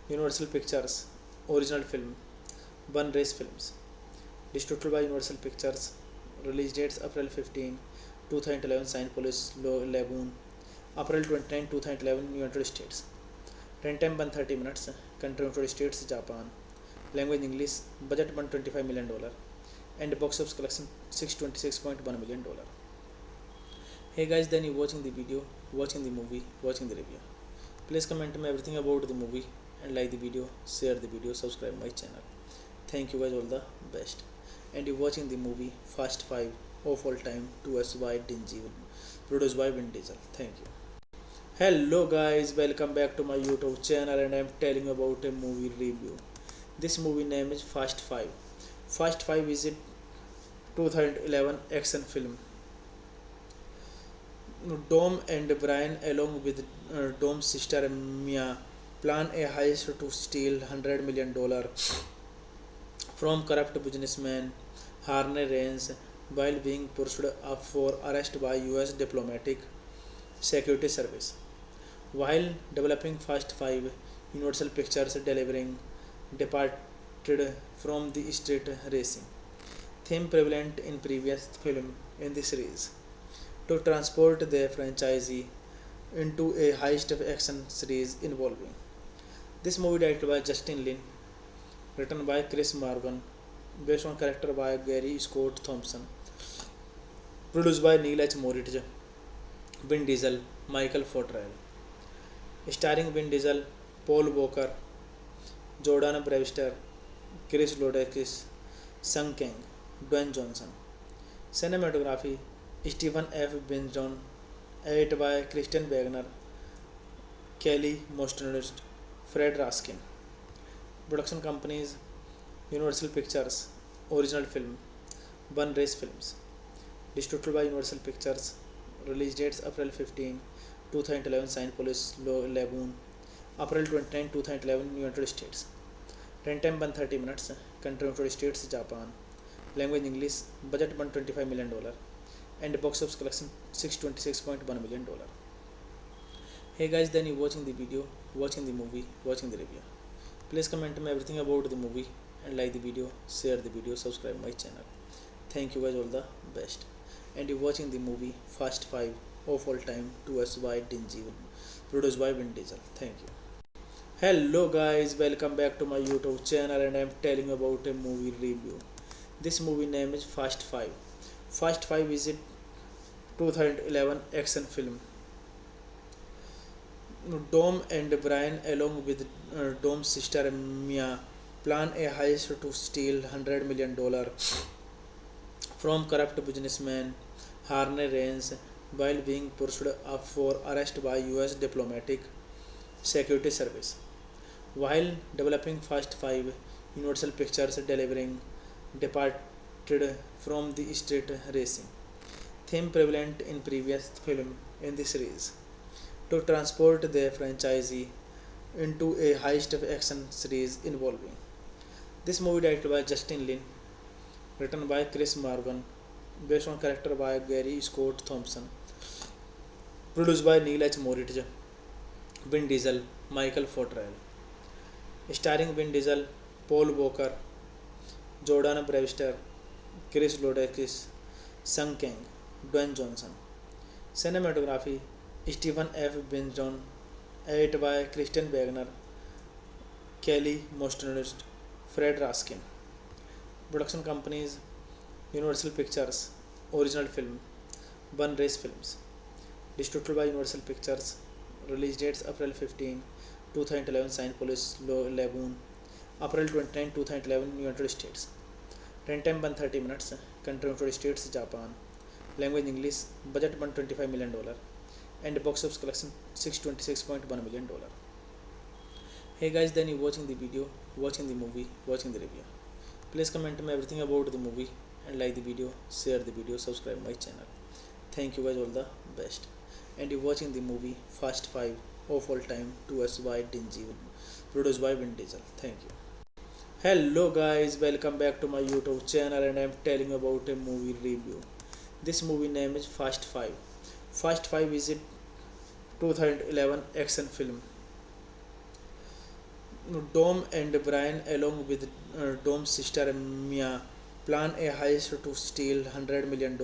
Universal Pictures, original film, One Race Films. Distributed by Universal Pictures. Release dates April 15, 2011 Saint Louis Lagoon, April 29, 2011 United States. Runtime 130 minutes. Country United States, Japan. Language English. Budget $125 million. And box office collection $626.1 million. Hey guys, then you watching the video, watching the movie, watching the review. Please comment me everything about the movie and like the video, share the video, subscribe my channel. Thank you guys, all the best. and you're watching the movie Fast 5 of All Time to us by Dingy, produced by Vin Diesel. Thank you. Hello guys, welcome back to my YouTube channel and I'm telling you about a movie review. This movie name is Fast 5. Fast 5 is a 2011 action film. Dom and Brian along with Dom's sister Mia plan a heist to steal $100 million from corrupt businessman Harney Reigns while being pursued up for arrest by US diplomatic security service. While developing Fast 5, Universal Pictures delivering departed from the street racing theme prevalent in previous film in the series to transport the franchisee into a heist of action series involving. This movie directed by Justin Lin, written by Chris Morgan, based on character by Gary Scott Thompson, produced by Neil H. Moritz, Vin Diesel, Michael Fortrell, starring Vin Diesel, Paul Walker, Jordan Brewster, Chris Lodakis, Sung Kang, Dwayne Johnson. Cinematography Stephen F. Benjon, edited by Christian Wagner, Kelly Mostnerst, Fred Raskin. Production companies Universal Pictures, original film, One Race Films. Distributed by Universal Pictures. Release dates April 15, 2011 Saint Louis Lagoon, April 29, 2011 United States. Runtime 130 minutes. Country United States, Japan. Language English. Budget $125 million. And box office collection $626.1 million. Hey guys, then you watching the video, watching the movie, watching the review. Please comment me everything about the movie and like the video, share the video, subscribe my channel. Thank you guys, all the best. And you're watching the movie Fast 5 of All Time to us by Dingy, produced by Vin Diesel. Thank you. Hello guys, welcome back to my YouTube channel and I'm telling you about a movie review. This movie name is Fast 5. Fast 5 is a 2011 action film. Dom and Brian along with Dom's sister Mia plan a heist to steal $100 million from corrupt businessman Harney Reigns while being pursued up for arrest by US diplomatic security service. While developing Fast 5, Universal Pictures delivering departed from the street racing theme prevalent in previous film in the series to transport the franchisee into a heist of action series involving. This movie directed by Justin Lin, written by Chris Morgan, based on character by Gary Scott Thompson, produced by Neil H. Moritz, Vin Diesel, Michael Fortrell, starring Vin Diesel, Paul Walker, Jordan Brewster, Chris Lodakis, Sung Kang, Dwayne Johnson. Cinematography Stephen F. Benjon, edited by Christian Wagner, Kelly Mostnerst, Fred Raskin. Production companies Universal Pictures, original film, One Race Films. Distributed by Universal Pictures. Release dates April 15, 2011 Saint Louis Lagoon, April 29, 2011 United States. Runtime 130 minutes. Country United States, Japan. Language English. Budget $125 million. And box office collection $626.1 million. Hey guys, then you watching the video, watching the movie, watching the review. Please comment me everything about the movie and like the video, share the video, subscribe my channel. Thank you guys, all the best. And you're watching the movie Fast 5 of All Time to us by Dingy, produced by Vin Diesel. Thank you. Hello guys, welcome back to my YouTube channel and I'm telling you about a movie review. This movie name is Fast 5. Fast 5 is a 2011 action film. Dom and Brian along with Dom's sister Mia plan a heist to steal $100 million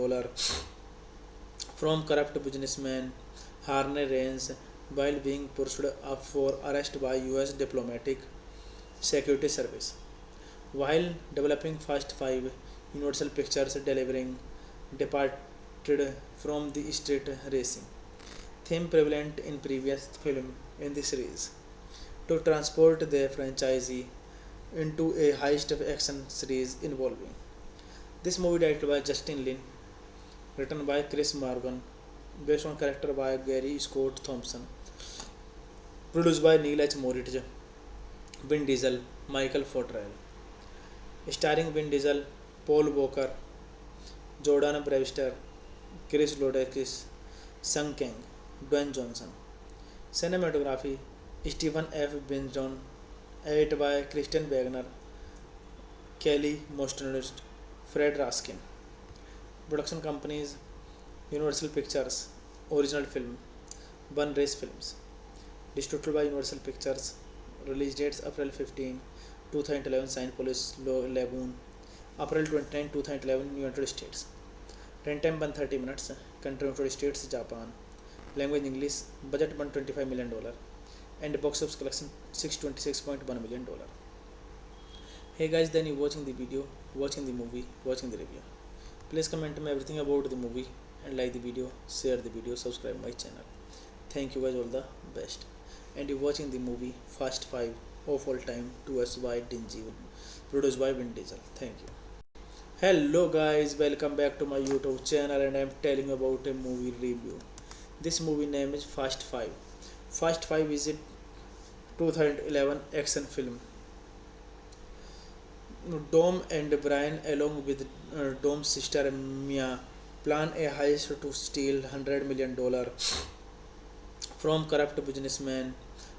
from corrupt businessman Harney Reigns while being pursued up for arrest by US diplomatic security service. While developing Fast 5, Universal Pictures delivering departed from the street racing theme prevalent in previous film in the series to transport the franchisee into a heist of action series involving. This movie directed by Justin Lin, written by Chris Morgan, based on character by Gary Scott Thompson, produced by Neil H. Moritz, Vin Diesel, Michael Fortrell, starring Vin Diesel, Paul Walker, Jordan Brewster, Chris Lodakis, Sung Kang, Dwayne Johnson. Cinematography Stephen F. Binjon, edited by Christian Wagner, Kelly Mostnerist, Fred Raskin. Production companies Universal Pictures, original film, One Race Films. Distributed by Universal Pictures. Release dates April 15, 2011 Saint Louis Lagoon, April 29, 2011 United States. Runtime 130 minutes. Country United States, Japan. Language English. Budget $125 million. And box office collection $626.1 million. Hey guys, then you watching the video, watching the movie, watching the review. Please comment me everything about the movie and like the video, share the video, subscribe my channel. Thank you guys, all the best. And you watching the movie Fast 5 of all time, 2S by Dingy, produced by Vin Diesel. Thank you. Hello guys, welcome back to my YouTube channel, and I am telling about a movie review. This movie name is Fast 5. Fast 5 is a 2011 action film. Dom and Brian, along with Dom's sister Mia, plan a heist to steal $100 million from corrupt businessman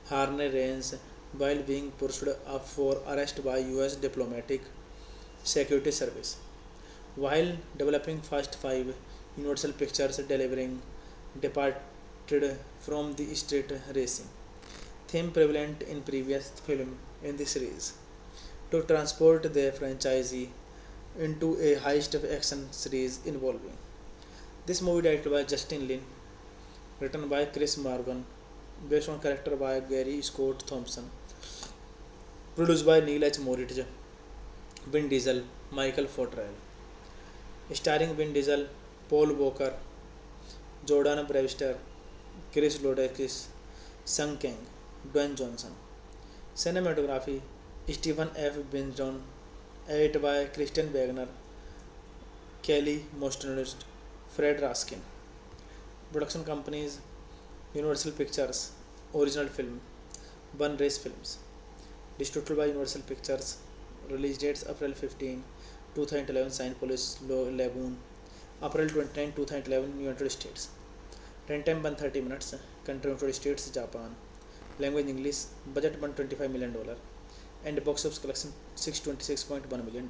Harney Raines while being pursued up for arrest by US Diplomatic Security Service. While developing Fast 5, Universal Pictures delivering departed from the street racing theme prevalent in previous film in the series to transport the franchisee into a heist of action series involving. This movie directed by Justin Lin, written by Chris Morgan, based on character by Gary Scott Thompson, produced by Neil H. Moritz, Vin Diesel, Michael Fortrell, starring Vin Diesel, Paul Walker, Jordan Brewster, Chris Lodakis, Sung Kang, Dwayne Johnson. Cinematography Stephen F. Binjon, edited by Christian Wagner, Kelly Mostnerist, Fred Raskin. Production companies Universal Pictures, original film, One Race Films. Distributed by Universal Pictures. Release dates April 15, 2011 Saint Louis Lagoon, April 29, 2011 United States. Runtime 130 minutes. Country United States, Japan. Language English. Budget $125 million. And box office collection $626.1 million.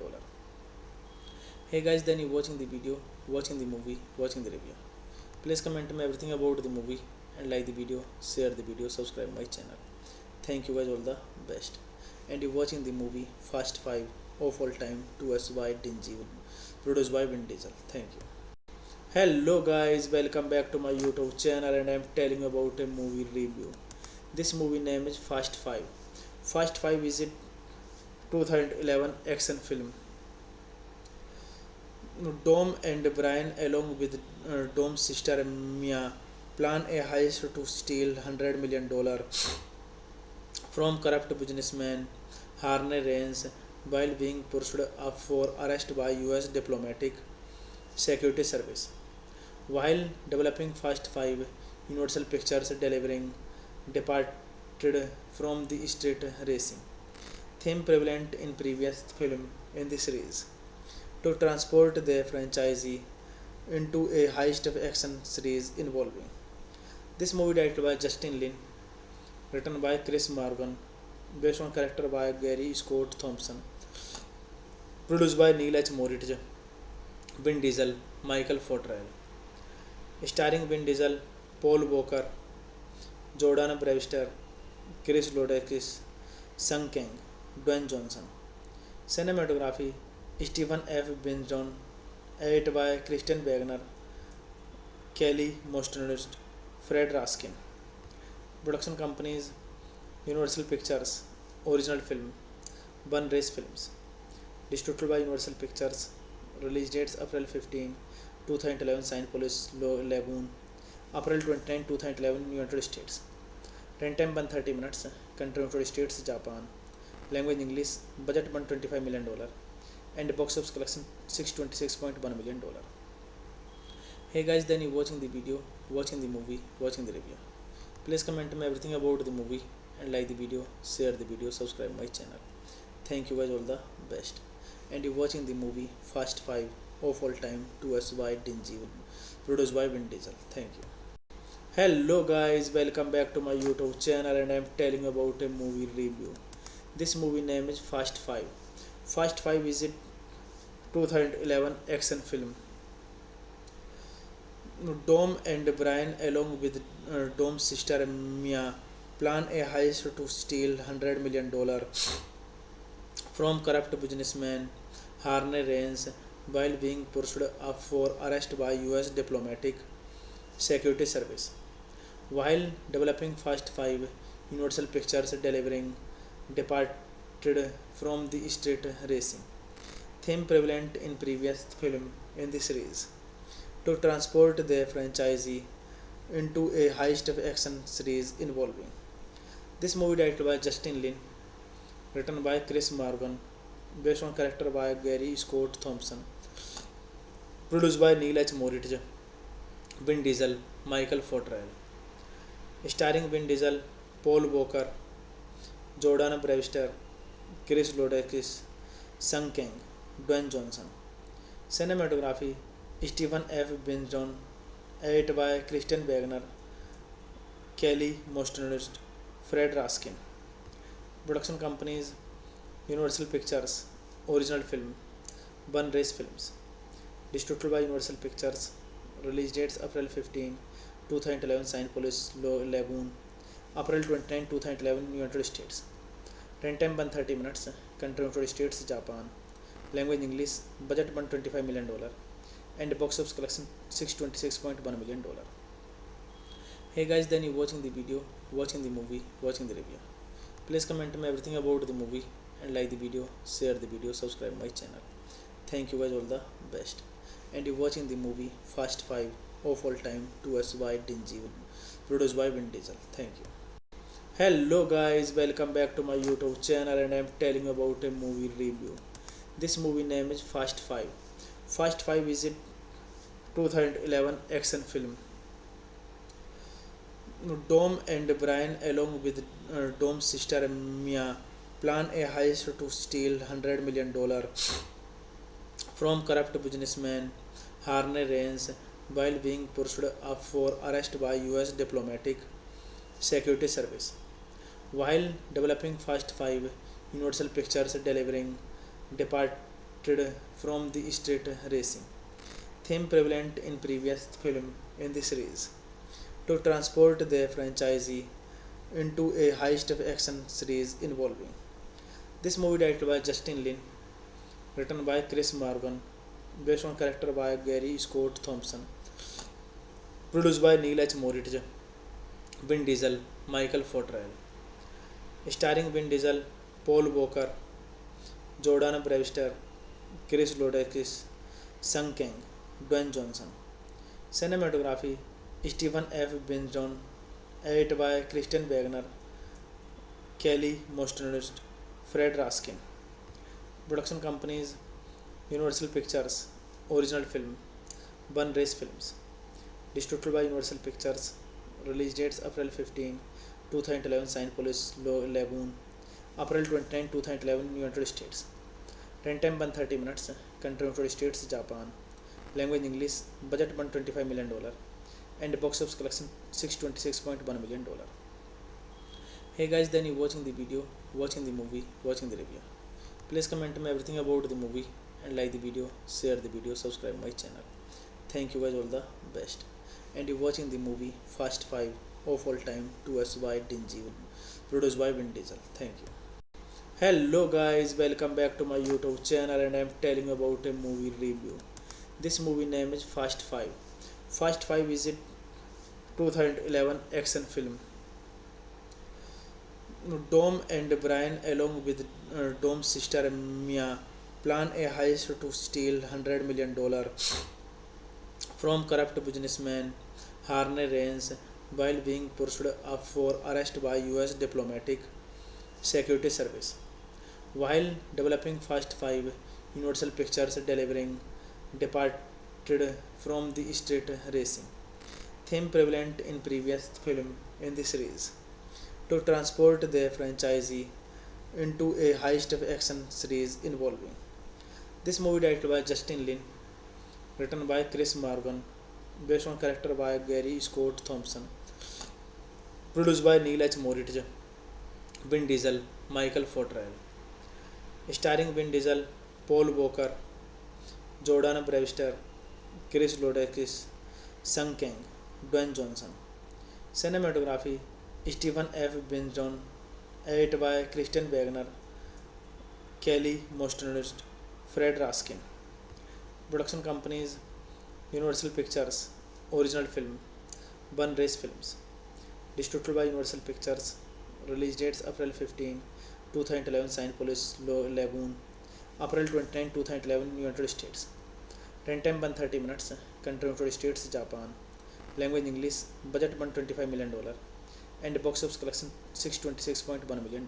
Hey guys, then you watching the video, watching the movie, watching the review. Please comment me everything about the movie and like the video, share the video, subscribe my channel. Thank you guys, all the best. And you watching the movie Fast 5 of all time, 2S by Dingy, produced by Vin Diesel. Thank you. Hello guys, welcome back to my YouTube channel, and I am telling about a movie review. This movie name is Fast 5. Fast 5 is a 2011 action film. Dom and Brian, along with Dom's sister Mia, plan a heist to steal $100 million from corrupt businessman Harney Raines while being pursued up for arrest by US Diplomatic Security Service. While developing Fast 5, Universal Pictures delivering departed from the street racing theme prevalent in previous film in the series to transport the franchisee into a heist of action series involving. This movie directed by Justin Lin, written by Chris Morgan, based on character by Gary Scott Thompson, produced by Neil H. Moritz, Vin Diesel, Michael Fortrell, starring Vin Diesel, Paul Walker, Jordan Brewster, Chris Lodakis, Sung Kang, Dwayne Johnson. Cinematography Stephen F. Binjon, edited by Christian Wagner, Kelly Mostnerist, Fred Raskin. Production companies Universal Pictures, original film, One Race Films. Distributed by Universal Pictures. Release dates April 15, 2011 Saint Louis Lagoon, April 29, 2011 United States. Runtime 130 minutes. Country United States, Japan. Language English. Budget $125 million. and box office collection $626.1 million. Hey guys, then you watching the video, watching the movie, watching the review. Please comment me everything about the movie and like the video, share the video, subscribe my channel. Thank you guys, all the best. And you watching the movie Fast 5 of all time to us by Dingy, produced by Vin Diesel. Thank you. Hello guys, welcome back to my YouTube channel and I am telling you about a movie review. This movie name is Fast 5. Fast 5 is a 2011 action film. Dom and Brian, along with Dom's sister Mia, plan a heist to steal $100 million from corrupt businessman Harney Rains while being pursued up for arrest by US diplomatic security service. While developing Fast 5, Universal Pictures delivering departed from the street racing theme prevalent in previous film in the series to transport the franchisee into a heist of action series involving. This movie directed by Justin Lin, written by Chris Morgan, based on character by Gary Scott Thompson, produced by Neil H. Moritz, Vin Diesel, Michael Fortrell, starring Vin Diesel, Paul Walker, Jordan Brewster, Chris Lodakis, Sung Kang, Dwayne Johnson. Cinematography Stephen F. Benjon, edited by Christian Wagner, Kelly Mostnerst, Fred Raskin. Production companies Universal Pictures, original film, One Race Films. Distributed by Universal Pictures. Release dates April 15, 2011 Saint Louis Lagoon, April 29, 2011 United States. Runtime 130 minutes. Country United States, Japan. Language English. Budget $125 million. And box office collection $626.1 million. Hey guys, then you watching the video, watching the movie, watching the review. Please comment me everything about the movie and like the video, share the video, subscribe my channel. Thank you guys, all the best. And you watching the movie Fast 5 of all time to us by Dingy, produced by Vin Diesel. Thank you. Hello guys, welcome back to my YouTube channel and I am telling you about a movie review. This movie name is Fast 5. Fast 5 is a 2011 action film. Dom and Brian, along with Dom's sister Mia, plan a heist to steal $100 million from corrupt businessman Harney Rains while being pursued up for arrest by US diplomatic security service. While developing Fast 5, Universal Pictures delivering departed from the street racing theme prevalent in previous film in the series to transport the franchisee into a heist of action series involving. This movie directed by Justin Lin, written by Chris Morgan, based on character by Gary Scott Thompson, produced by Neil H. Moritz, Vin Diesel, Michael Fortrell, starring Vin Diesel, Paul Walker, Jordan Brewster, Chris Lodakis, Sung Kang, Dwayne Johnson. Cinematography Stephen F. Benjon, edited by Christian Wagner, Kelly Mostnerst, Fred Raskin. Production companies Universal Pictures, original film, One Race Films. Distributed by Universal Pictures. Release dates April 15, 2011 Saint Louis Lagoon, April 29, 2011 United States. Runtime 130 minutes. Country United States, Japan. Language English. Budget $125 million. And box office collection $626.1 million. Hey guys, then you watching the video, watching the movie, watching the review. Please comment me everything about the movie and like the video, share the video, subscribe my channel. Thank you guys, all the best. And you watching the movie Fast 5 of all time to us by Dingy, produced by Vin Diesel. Thank you. Hello guys, welcome back to my YouTube channel and I am telling you about a movie review. This movie name is Fast 5. Fast 5 is a 2011 action film. Dom and Brian, along with Dom's sister Mia, plan a heist to steal $100 million from corrupt businessman Harney Rains while being pursued up for arrest by US diplomatic security service. While developing Fast 5, Universal Pictures delivering departed from the street racing theme prevalent in previous film in the series to transport the franchisee into a heist action series involving. This movie directed by Justin Lin, written by Chris Morgan, based on character by Gary Scott Thompson, produced by Neil H. Moritz, Vin Diesel, Michael Fortrell, starring Vin Diesel, Paul Walker, Jordan Brewster, Chris Lodakis, Sung Kang, Dwayne Johnson. Cinematography Stephen F. Binjon, edited by Christian Wagner, Kelly Mosternest, Fred Raskin. Production companies Universal Pictures, original film, Bun Race Films. Distributed by Universal Pictures. Release dates April 15, 2011 Saint Louis Lagoon, April 29, 2011 United States. Runtime 130 minutes. Country United States, Japan. Language English. Budget $125 million. And box office collection $626.1 million.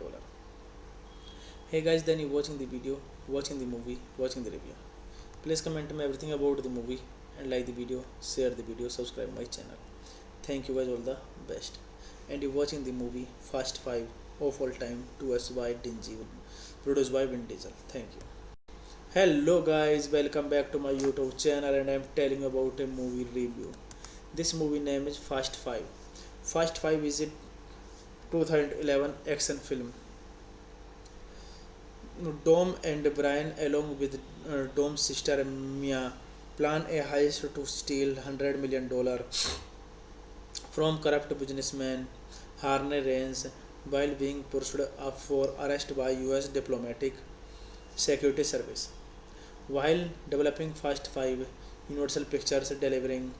Hey guys, then you watching the video, watching the movie, watching the review. Please comment me everything about the movie and like the video, share the video, subscribe my channel. Thank you guys, all the best. And you watching the movie Fast 5 of all time to us by Dingy, produced by Vin Diesel. Thank you. Hello guys, welcome back to my YouTube channel and I am telling about a movie review. This movie name is Fast 5. Fast 5 is a 2011 action film. Dom and Brian, along with Dom's sister Mia, plan a heist to steal $100 million from corrupt businessman Harney Raines while being pursued up for arrest by US Diplomatic Security Service. While developing Fast 5, Universal Pictures delivering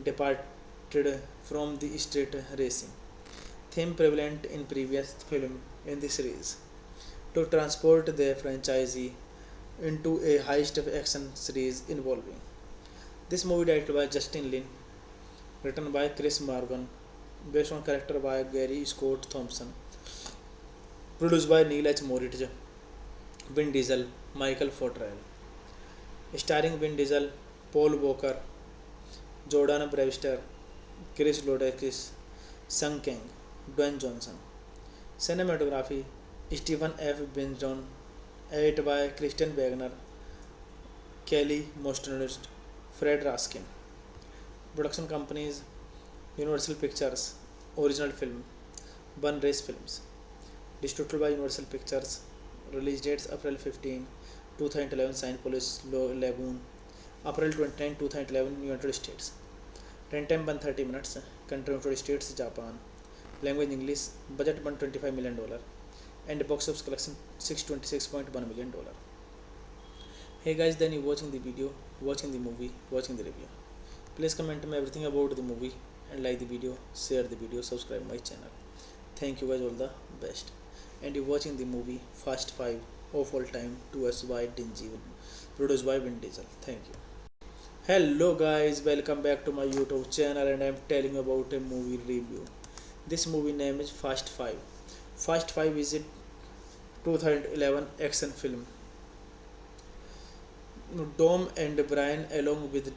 departed from the street racing theme prevalent in previous film in the series to transport the franchisee into a heist action series involving. This movie directed by Justin Lin, written by Chris Morgan, based on character by Gary Scott Thompson, produced by Neil H. Moritz, Vin Diesel, Michael Fortrell, starring Vin Diesel, Paul Walker, Jordan Brewster, Chris Lodakis, Sung Kang, Dwayne Johnson. Cinematography Stephen F. Binjon, edited by Christian Wagner, Kelly Mosternest, Fred Raskin. Production companies Universal Pictures, original film, Bun Race Films. Distributed by Universal Pictures. Release dates April 15, 2011 Saint Louis Lagoon, April 29, 2011 United States. Runtime 130 minutes. Country United States, Japan. Language English. Budget $125 million. And box office collection $626.1 million. Hey guys, then you watching the video, watching the movie, watching the review. Please comment me everything about the movie and like the video, share the video, subscribe my channel. Thank you guys, all the best. And you watching the movie Fast 5 of all time to us by Dingy, produced by Vin Diesel. Thank you. Hello guys, welcome back to my YouTube channel and I am telling about a movie review. This movie name is Fast 5. Fast 5 is a 2011 action film. Dom and Brian, along with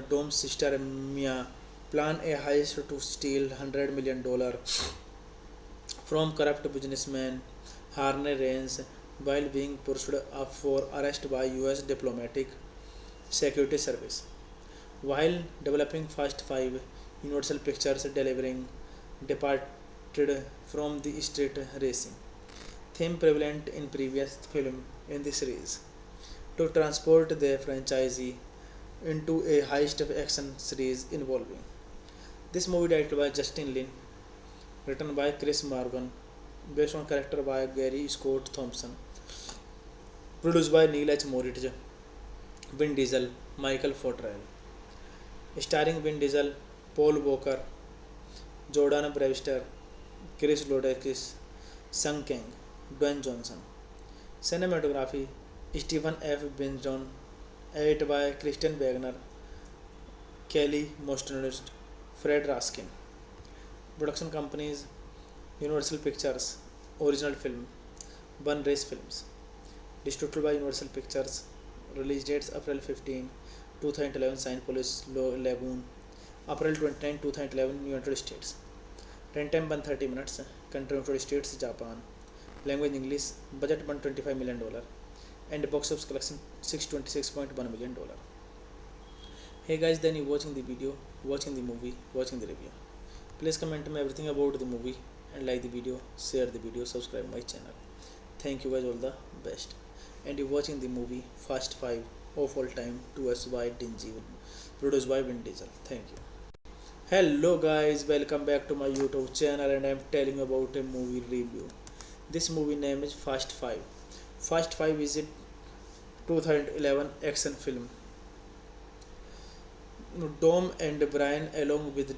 Dom's sister Mia, plan a heist to steal $100 million from corrupt businessman Harney Raines while being pursued up for arrest by US Diplomatic Security Service. While developing Fast 5, Universal Pictures delivering departed from the street racing theme prevalent in previous film in the series to transport the franchisee into a heist action series involving. This movie directed by Justin Lin, written by Chris Morgan, based on character by Gary Scott Thompson, produced by Neil H. Moritz, Vin Diesel, Michael Fortrell, starring Vin Diesel, Paul Walker, Jordan Brewster, Chris Lodakis, Sung Kang, Dwayne Johnson. Cinematography Stephen F. Binjon, edited by Christian Wagner, Kelly Mosternest, Fred Raskin. Production companies Universal Pictures, original film, Bun Race Films. Distributed by Universal Pictures. Release dates April 15, 2011 Saint Louis Lagoon. April 29, 2011 United States. Runtime 130 minutes. Country United States Japan. Language English. Budget $125 million. And box office collection $626.1 million. Hey guys, then you watching the video, watching the movie, watching the review. Please comment me everything about the movie and like the video, share the video, subscribe my channel. Thank you guys, all the best. And you watching the movie Fast 5 of all time to us by Dingy, produced by Vin Diesel. Thank you. Hello guys, welcome back to my YouTube channel, and I am telling you about a movie review. This movie name is Fast 5. Fast 5 is a 2011 action film. Dom and Brian, along with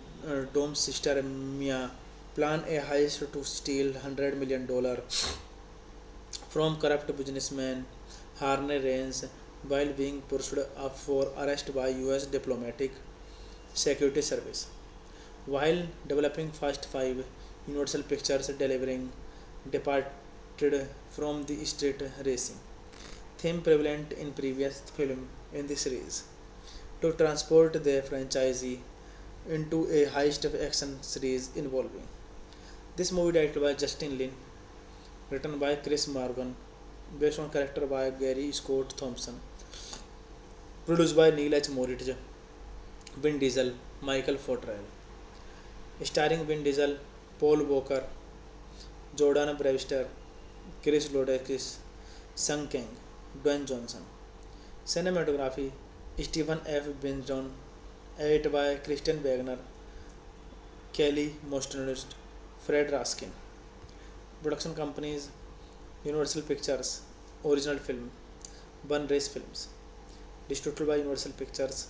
Dom's sister Mia, plan a heist to steal $100 million from corrupt businessman Harney Raines while being pursued up for arrest by US Diplomatic Security Service. While developing Fast 5, Universal Pictures delivering departed from the street racing theme prevalent in previous film in the series to transport the franchisee into a heist of action series involving. This movie directed by Justin Lin, written by Chris Morgan, based on character by Gary Scott Thompson, produced by Neil H. Moritz, Vin Diesel, Michael Fortrell, starring Vin Diesel, Paul Walker, Jordan Brewster, Chris Lodakis, Sung Kang, Dwayne Johnson. Cinematography Stephen F. Benjon, edited by Christian Wagner, Kelly Mostonist, Fred Raskin. Production companies Universal Pictures, original film, One Race Films. Distributed by Universal Pictures.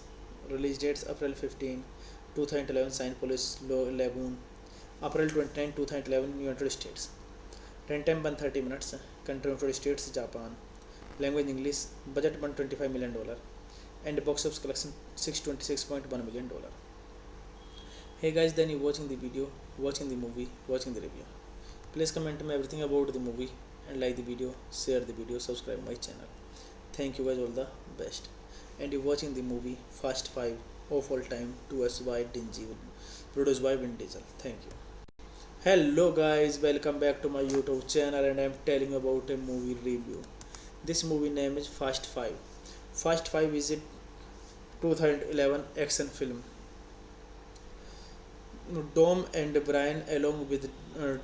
Release dates April 15, 2011 Saint Louis Lagoon. April 29, 2011 United States. Runtime 130 minutes. Country United States Japan. Language English. Budget $125 million. And box office collection $626.1 million. Hey guys, then you watching the video, watching the movie, watching the review. Please comment me everything about the movie and like the video, share the video, subscribe my channel. Thank you guys, all the best. And you watching the movie Fast 5 of all time to us by Dingy, produced by Vin Diesel. Thank you. Hello guys, welcome back to my YouTube channel, and I am telling you about a movie review. This movie name is Fast 5. Fast 5 is a 2011 action film. Dom and Brian, along with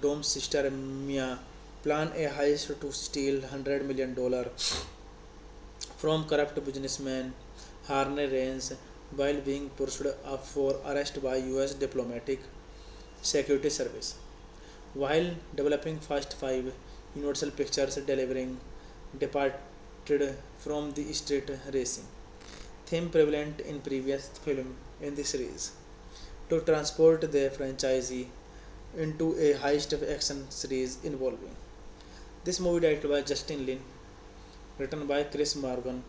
Dom's sister Mia, plan a heist to steal $100 million from corrupt businessman Harney Raines while being pursued up for arrest by US Diplomatic Security Service. While developing Fast 5, Universal Pictures delivering departed from the street racing theme prevalent in previous film in the series to transport the franchisee into a heist of action series involving. This movie directed by Justin Lin, written by Chris Morgan,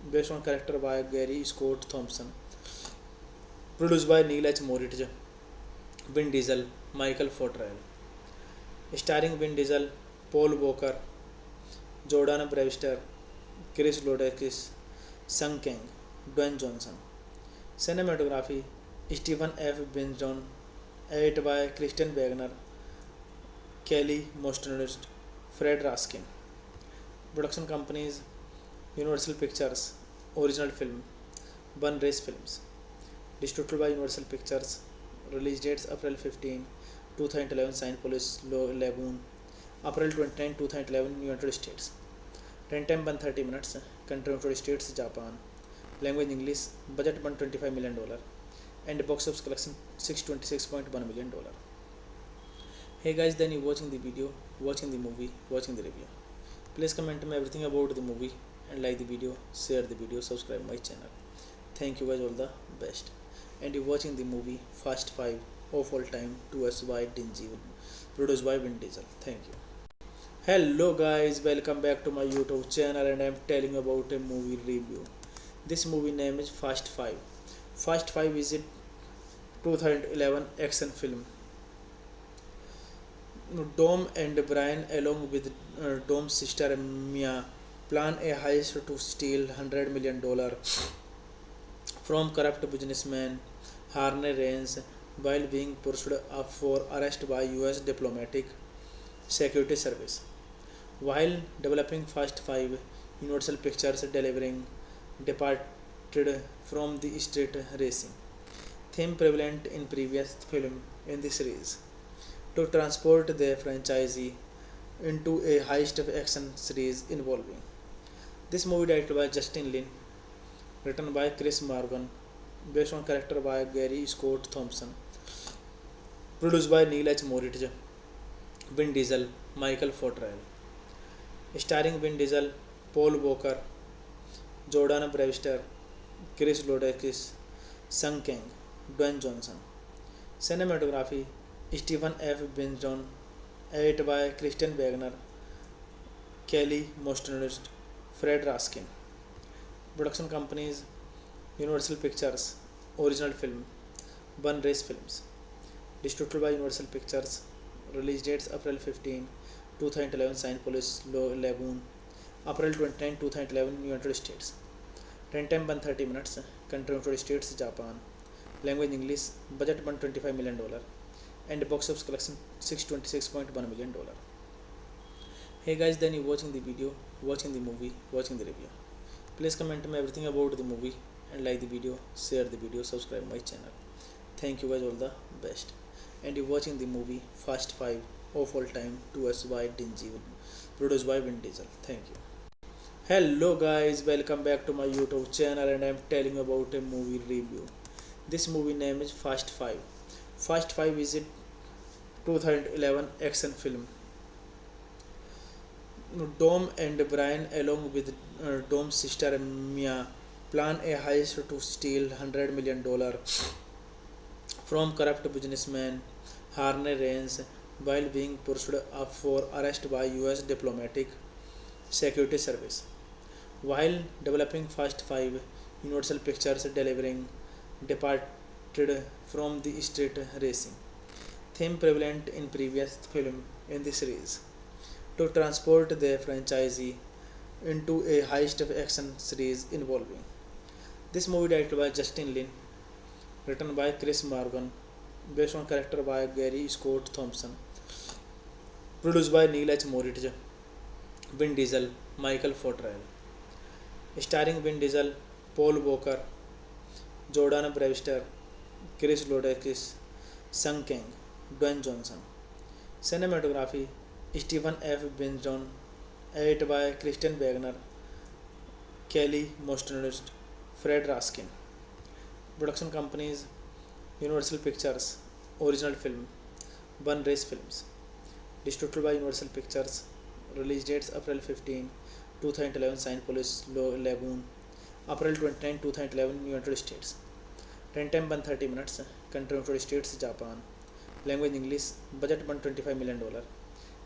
based on character by Gary Scott Thompson, produced by Neil H. Moritz, Vin Diesel, Michael Fortrell, starring Vin Diesel, Paul Walker, Jordan Brewster, Chris Lodakis, Sung Kang, Dwayne Johnson. Cinematography Stephen F. Benjon, edited by Christian Wagner, Kelly Mostonist, Fred Raskin. Production companies Universal Pictures, original film, One Race Films. Distributed by Universal Pictures. Release dates April 15, 2011 Saint Louis Lagoon. April 29, 2011 United States. Runtime 130 minutes. Country United States Japan. Language English. Budget $125 million. And box office collection $626.1 million. Hey guys, then you watching the video, watching the movie, watching the review. Please comment me everything about the movie and like the video, share the video, subscribe my channel. Thank you guys, all the best. And you watching the movie Fast 5 of all time to us by Dingy, produced by Vin Diesel. Thank you. Hello guys, welcome back to my YouTube channel, and I am telling you about a movie review. This movie name is Fast 5. Fast 5 is a 2011 action film. Dom and Brian, along with Dom's sister Mia, plan a heist to steal $100 million from corrupt businessman Harney Reigns while being pursued up for arrest by US diplomatic security service. While developing Fast 5, Universal Pictures delivering departed from the street racing theme prevalent in previous film in the series to transport the franchisee into a heist of action series involving. This movie directed by Justin Lin, written by Chris Morgan, based on character by Gary Scott Thompson, produced by Neil H. Moritz, Vin Diesel, Michael Fortrell, starring Vin Diesel, Paul Walker, Jordan Brewster, Chris Lodakis, Sung Kang, Dwayne Johnson. Cinematography Stephen F. Benjon, edited by Christian Wagner, Kelly Mostnerst, Fred Raskin. Production companies Universal Pictures, original film, One Race Films. Distributed by Universal Pictures. Release dates April 15, 2011 Saint Louis Lagoon, April 29, 2011 United States. Runtime 130 minutes. Country United States, Japan. Language English. Budget $125 million. And box office collection $626.1 million. Hey guys, then you watching the video, watching the movie, watching the review. Please comment me everything about the movie and like the video, share the video, subscribe my channel. Thank you guys, all the best. And you watching the movie Fast 5 of all time to us by Dingy, produced by Vin Diesel. Thank you. Hello guys, welcome back to my YouTube channel and I am telling you about a movie review. This movie name is Fast 5. Fast 5 is a 2011 action film. Dom and Brian, along with Dom's sister Mia, plan a heist to steal $100 million from corrupt businessman Harney Reigns while being pursued up for arrest by US diplomatic security service. While developing Fast 5, Universal Pictures delivering departed from the street racing theme prevalent in previous film in the series to transport the franchisee into a heist of action series involving. This movie directed by Justin Lin, written by Chris Morgan, based on character by Gary Scott Thompson, produced by Neil H. Moritz, Vin Diesel, Michael Fortrell, starring Vin Diesel, Paul Walker, Jordan Brewster, Chris Lodakis, Sung Kang, Dwayne Johnson. Cinematography Stephen F. Benjon, edited by Christian Wagner, Kelly Mostnerst, Fred Raskin. Production companies Universal Pictures, original film, One Race Films. Distributed by Universal Pictures. Release dates April 15, 2011 Saint Louis Lagoon, April 29, 2011 United States. Runtime 130 minutes. Country United States, Japan. Language English. Budget $125 million.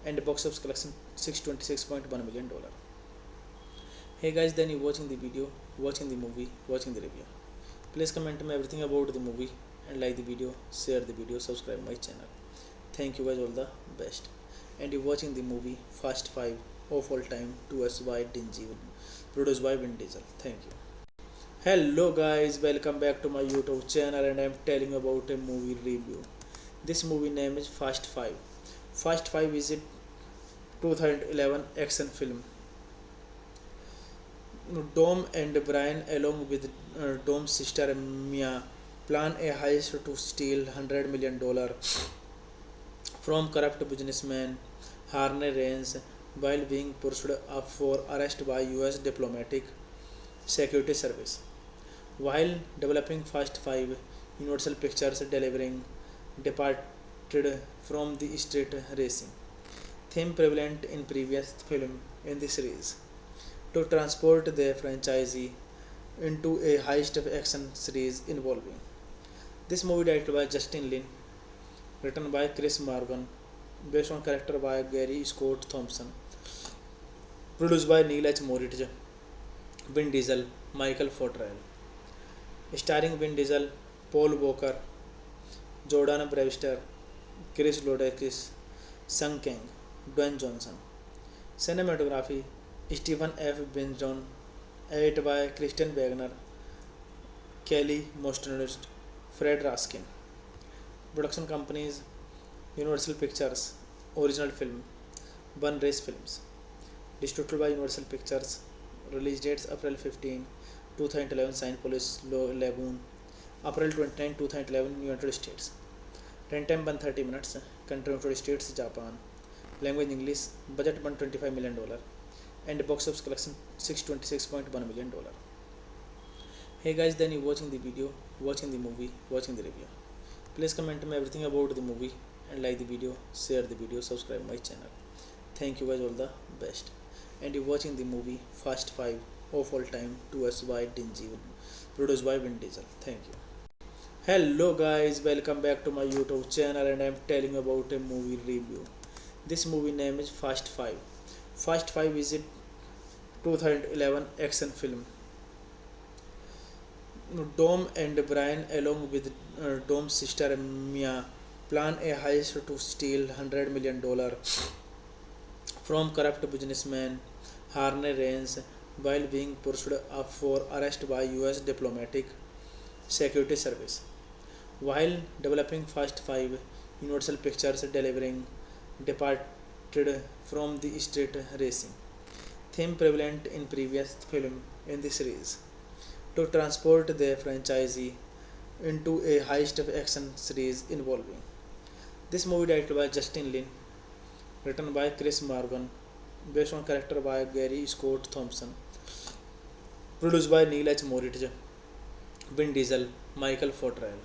And box office collection $626.1 million. Hey guys, then you watching the video, watching the movie, watching the review. Please comment me everything about the movie and like the video, share the video, subscribe my channel. Thank you guys, all the best. And you watching the movie Fast 5 of all time to us by Dingy, produced by Vin Diesel. Thank you. Hello guys, welcome back to my YouTube channel and I am telling you about a movie review. This movie name is Fast 5. Fast 5 is a 2011 action film. Dom and Brian, along with Dom's sister Mia, plan a heist to steal $100 million from corrupt businessman Harney Reigns while being pursued up for arrest by US diplomatic security service. While developing Fast 5, Universal Pictures delivering departed from the street racing theme prevalent in previous film in the series to transport the franchisee into a heist of action series involving. This movie directed by Justin Lin, written by Chris Morgan, based on character by Gary Scott Thompson, produced by Neil H. Moritz, Vin Diesel, Michael Fortrell, starring Vin Diesel, Paul Walker, Jordan Brewster, Chris Lodakis, Sung Kang, Dwayne Johnson. Cinematography Stephen F. Benjon, edited by Christian Wagner, Kelly Mostonist, Fred Raskin. Production companies Universal Pictures, original film, One Race Films. Distributed by Universal Pictures. Release dates April 15, 2011 Saint Louis Lagoon. April 29, 2011 United States. Runtime 130 minutes. Country United States, Japan. Language English. Budget $125 million. And box office collection $626.1 million. Hey guys, then you watching the video, watching the movie, watching the review. Please comment me everything about the movie and like the video, share the video, subscribe my channel. Thank you guys, all the best. And you watching the movie Fast 5 of all time to us by Dingy, produced by Vin Diesel. Thank you. Hello guys, welcome back to my YouTube channel, and I am telling you about a movie review. This movie name is Fast 5. Fast 5 is a 2011 action film. Dom and Brian, along with Dom's sister Mia, plan a heist to steal $100 million from corrupt businessman Harney Raines while being pursued up for arrest by US Diplomatic Security Service. While developing Fast 5, Universal Pictures delivering departed from the street racing theme prevalent in previous film in the series to transport the franchisee into a heist of action series involving. This movie directed by Justin Lin, written by Chris Morgan, based on character by Gary Scott Thompson, produced by Neil H. Moritz, Vin Diesel, Michael Fortrell,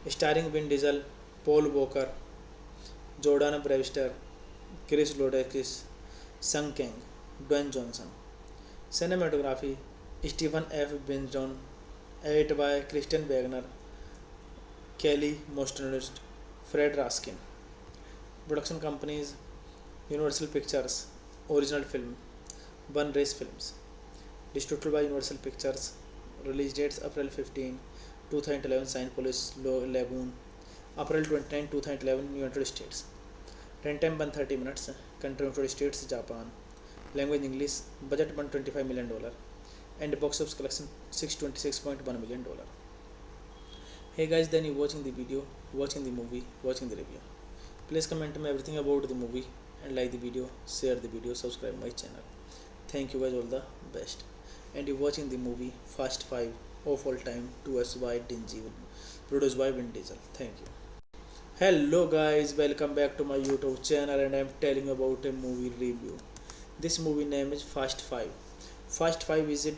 starring Vin Diesel, Paul Walker, Jordan Brewster, Chris Lodakis, Sung Kang, Dwayne Johnson. Cinematography Stephen F. Benjon, edited by Christian Wagner, Kelly Mostonist, Fred Raskin. Production companies Universal Pictures, original film, One Race Films. Distributed by Universal Pictures. Release dates April 15, 2011 Saint Louis Lagoon. April 29, 2011 United States. Runtime 130 minutes. Country United States, Japan. Language English. Budget $125 million. And box office collection $626.1 million. Hey guys, then you watching the video, watching the movie, watching the review. Please comment me everything about the movie and like the video, share the video, subscribe my channel. Thank you guys, all the best. And you watching the movie Fast 5 of all time to us by Dingy, produced by Vin Diesel. Thank you. Hello guys, welcome back to my YouTube channel, and I am telling you about a movie review. This movie name is Fast 5. Fast 5 is a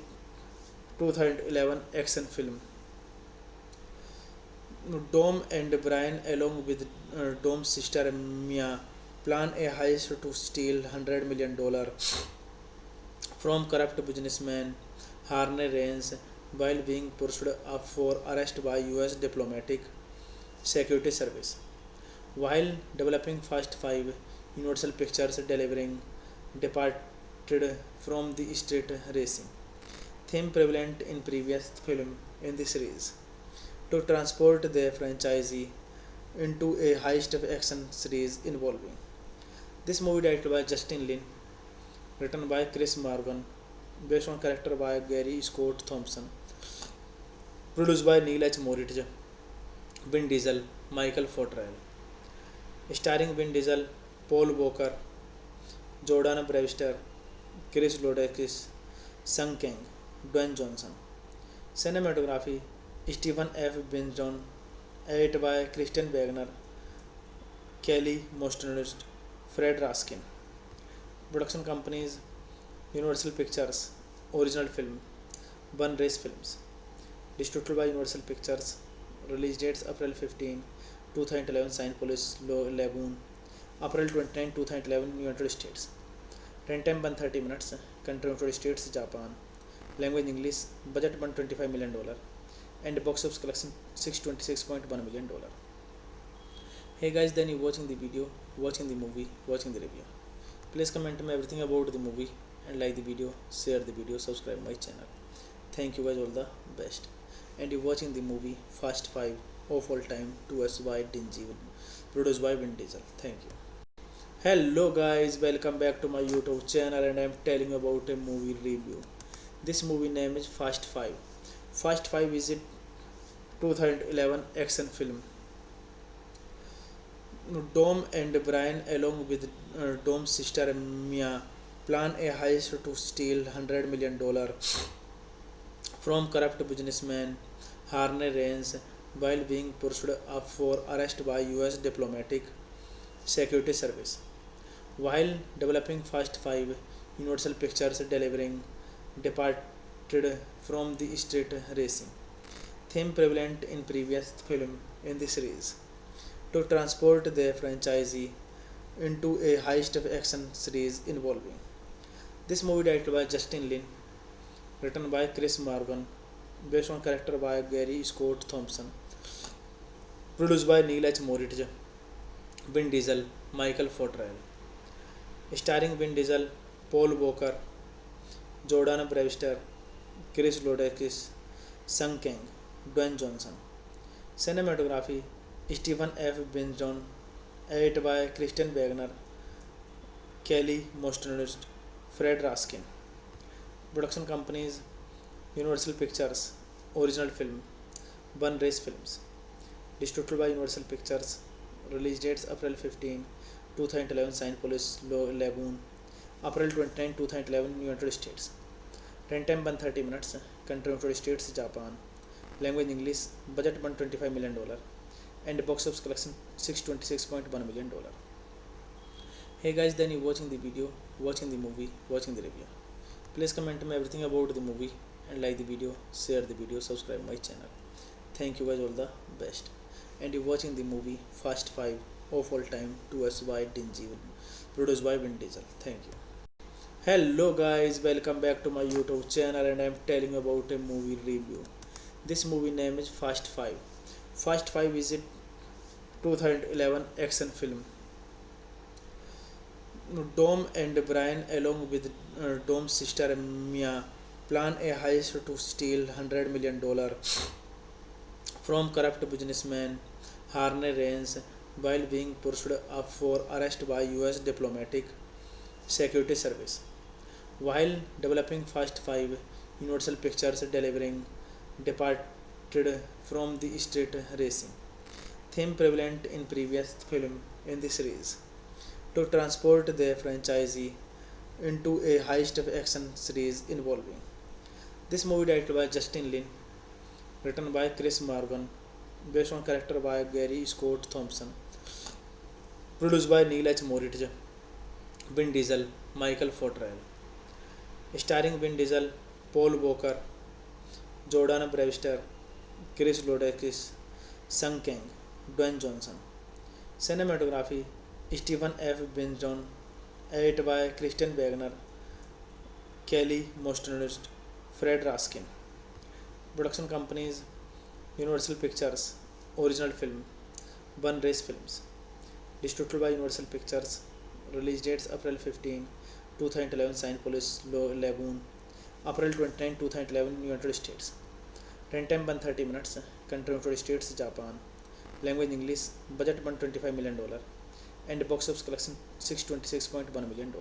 2011 action film. Dom and Brian, along with Dom's sister Mia, plan a heist to steal $100 million from corrupt businessman Harney Raines while being pursued up for arrest by US Diplomatic Security Service. While developing Fast 5, Universal Pictures delivering departed from the street racing theme prevalent in previous film in the series to transport the franchisee into a heist of action series involving. This movie directed by Justin Lin, written by Chris Morgan, based on character by Gary Scott Thompson, produced by Neil H. Moritz, Vin Diesel, Michael Fortrell, starring Vin Diesel, Paul Walker, Jordan Brewster, Chris Lodakis, Sung Kang, Dwayne Johnson. Cinematography Stephen F. Benjon, edited by Christian Wagner, Kelly Mostonist, Fred Raskin. Production companies Universal Pictures, original film, One Race Films. Distributed by Universal Pictures. Release dates April 15, 2011 Saint Louis Lagoon. April 29, 2011 United States. Runtime 130 minutes. Country United States, Japan. Language English. Budget $125 million. And box office collection $626.1 million. Hey guys, then you watching the video, watching the movie, watching the review. Please comment me everything about the movie and like the video, share the video, subscribe my channel. Thank you guys, all the best. And you watching the movie Fast 5 of all time to us by Dingy, produced by Vin Diesel. Thank you. Hello guys, welcome back to my YouTube channel and I'm telling you about a movie review. This movie name is Fast 5. Fast 5 is a 2011 action film. Dom and Brian along with Dom's sister Mia plan a heist to steal $100 million from corrupt businessman Harney Rains while being pursued up for arrest by US diplomatic security service. While developing Fast 5, Universal Pictures delivering departed from the street racing theme prevalent in previous film in the series to transport the franchisee into a heist of action series involving. This movie directed by Justin Lin, written by Chris Morgan, based on character by Gary Scott Thompson, produced by Neil H. Moritz, Vin Diesel, Michael Fortrell, starring Vin Diesel, Paul Walker, Jordan Brewster, Chris Lodakis, Sung Kang, Dwayne Johnson. Cinematography Stephen F. Benjon, edited by Christian Wagner, Kelly Mostnerist, Fred Raskin. Production companies Universal Pictures, original film, One Race Films. Distributed by Universal Pictures. Release dates April 15, 2011 Saint Louis Lagoon, April 29, 2011 United States. Runtime 130 minutes. Country United States, Japan. Language English. Budget $125 million. And box office collection $626.1 million. Hey guys, then you watching the video, watching the movie, watching the review. Please comment me everything about the movie and like the video, share the video, subscribe my channel. Thank you guys, all the best. And you watching the movie Fast 5 of all time to us by Dingy, produced by Vin Diesel. Thank you. Hello guys, welcome back to my YouTube channel and I'm telling you about a movie review. This movie name is Fast 5. Fast 5 is a 2011 action film. Dom and Brian along with Dom's sister Mia plan a heist to steal $100 million from corrupt businessman Harney Rains while being pursued up for arrest by US diplomatic security service. While developing Fast 5, Universal Pictures delivering departed from the street racing theme prevalent in previous film in the series to transport the franchisee into a heist of action series involving. This movie directed by Justin Lin, written by Chris Morgan, based on character by Gary Scott Thompson, produced by Neil H. Moritz, Vin Diesel, Michael Fortrell, starring Vin Diesel, Paul Walker, Jordan Brewster, Chris Lodakis, Sung Kang, Dwayne Johnson. Cinematography Stephen F. Benjon, edited by Christian Wagner, Kelly Mostnerist, Fred Raskin. Production companies Universal Pictures, original film, One Race Films. Distributed by Universal Pictures. Release dates April 15, 2011 Saint Louis Lagoon, April 29, 2011 United States. Runtime 130 minutes. Country United States, Japan. Language English. Budget $125 million. And box office collection $626.1 million.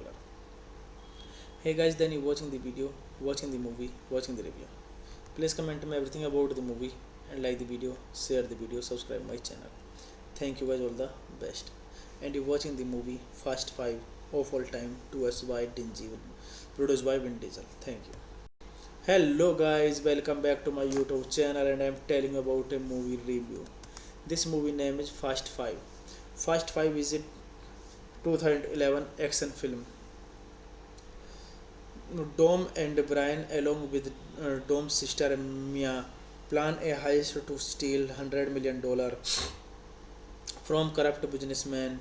Hey guys, then you watching the video, watching the movie, watching the review. Please comment me everything about the movie and like the video, share the video, subscribe my channel. Thank you guys, all the best. And you watching the movie Fast 5 of all time to us by Dingy, produced by Vin Diesel. Thank you. Hello guys, welcome back to my YouTube channel and I'm telling you about a movie review. This movie name is Fast 5. Fast 5 is a 2011 action film. Dom and Brian along with Dom's sister Mia plan a heist to steal $100 million from corrupt businessman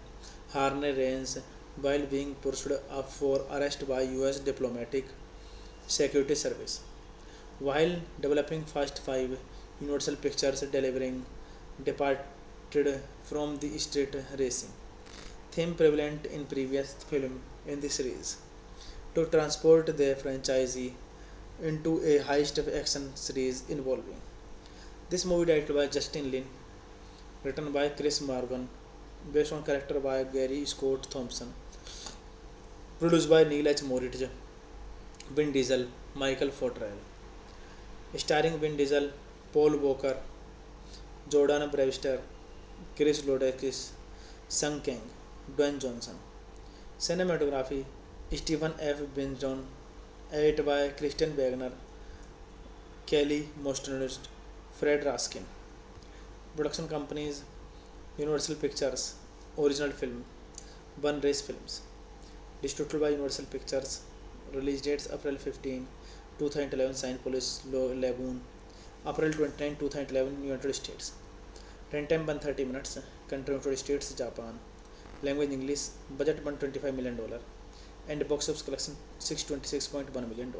Harney Rains while being pursued up for arrest by US diplomatic security service. While developing Fast 5, Universal Pictures delivering departed from the street racing theme prevalent in previous film in the series to transport the franchisee into a heist of action series involving. This movie directed by Justin Lin, written by Chris Morgan, based on character by Gary Scott Thompson, Produced by Neil H. Moritz, Vin Diesel, Michael Fortrell. Starring Vin Diesel, Paul Walker, Jordan Brewster, Chris Lodakis, Sung Kang, Dwayne Johnson. Cinematography Stephen F. Binjon, edited by Christian Wagner, Kelly Mostonist, Fred Raskin. Production companies Universal Pictures, Original Film, One Race Films. Distributed by Universal Pictures. Release dates April 15, 2011 Saint Louis Lagoon, April 29, 2011 United States. Runtime 130 minutes. Country United States, Japan. Language English. Budget $125 million. And box office collection $626.1 million.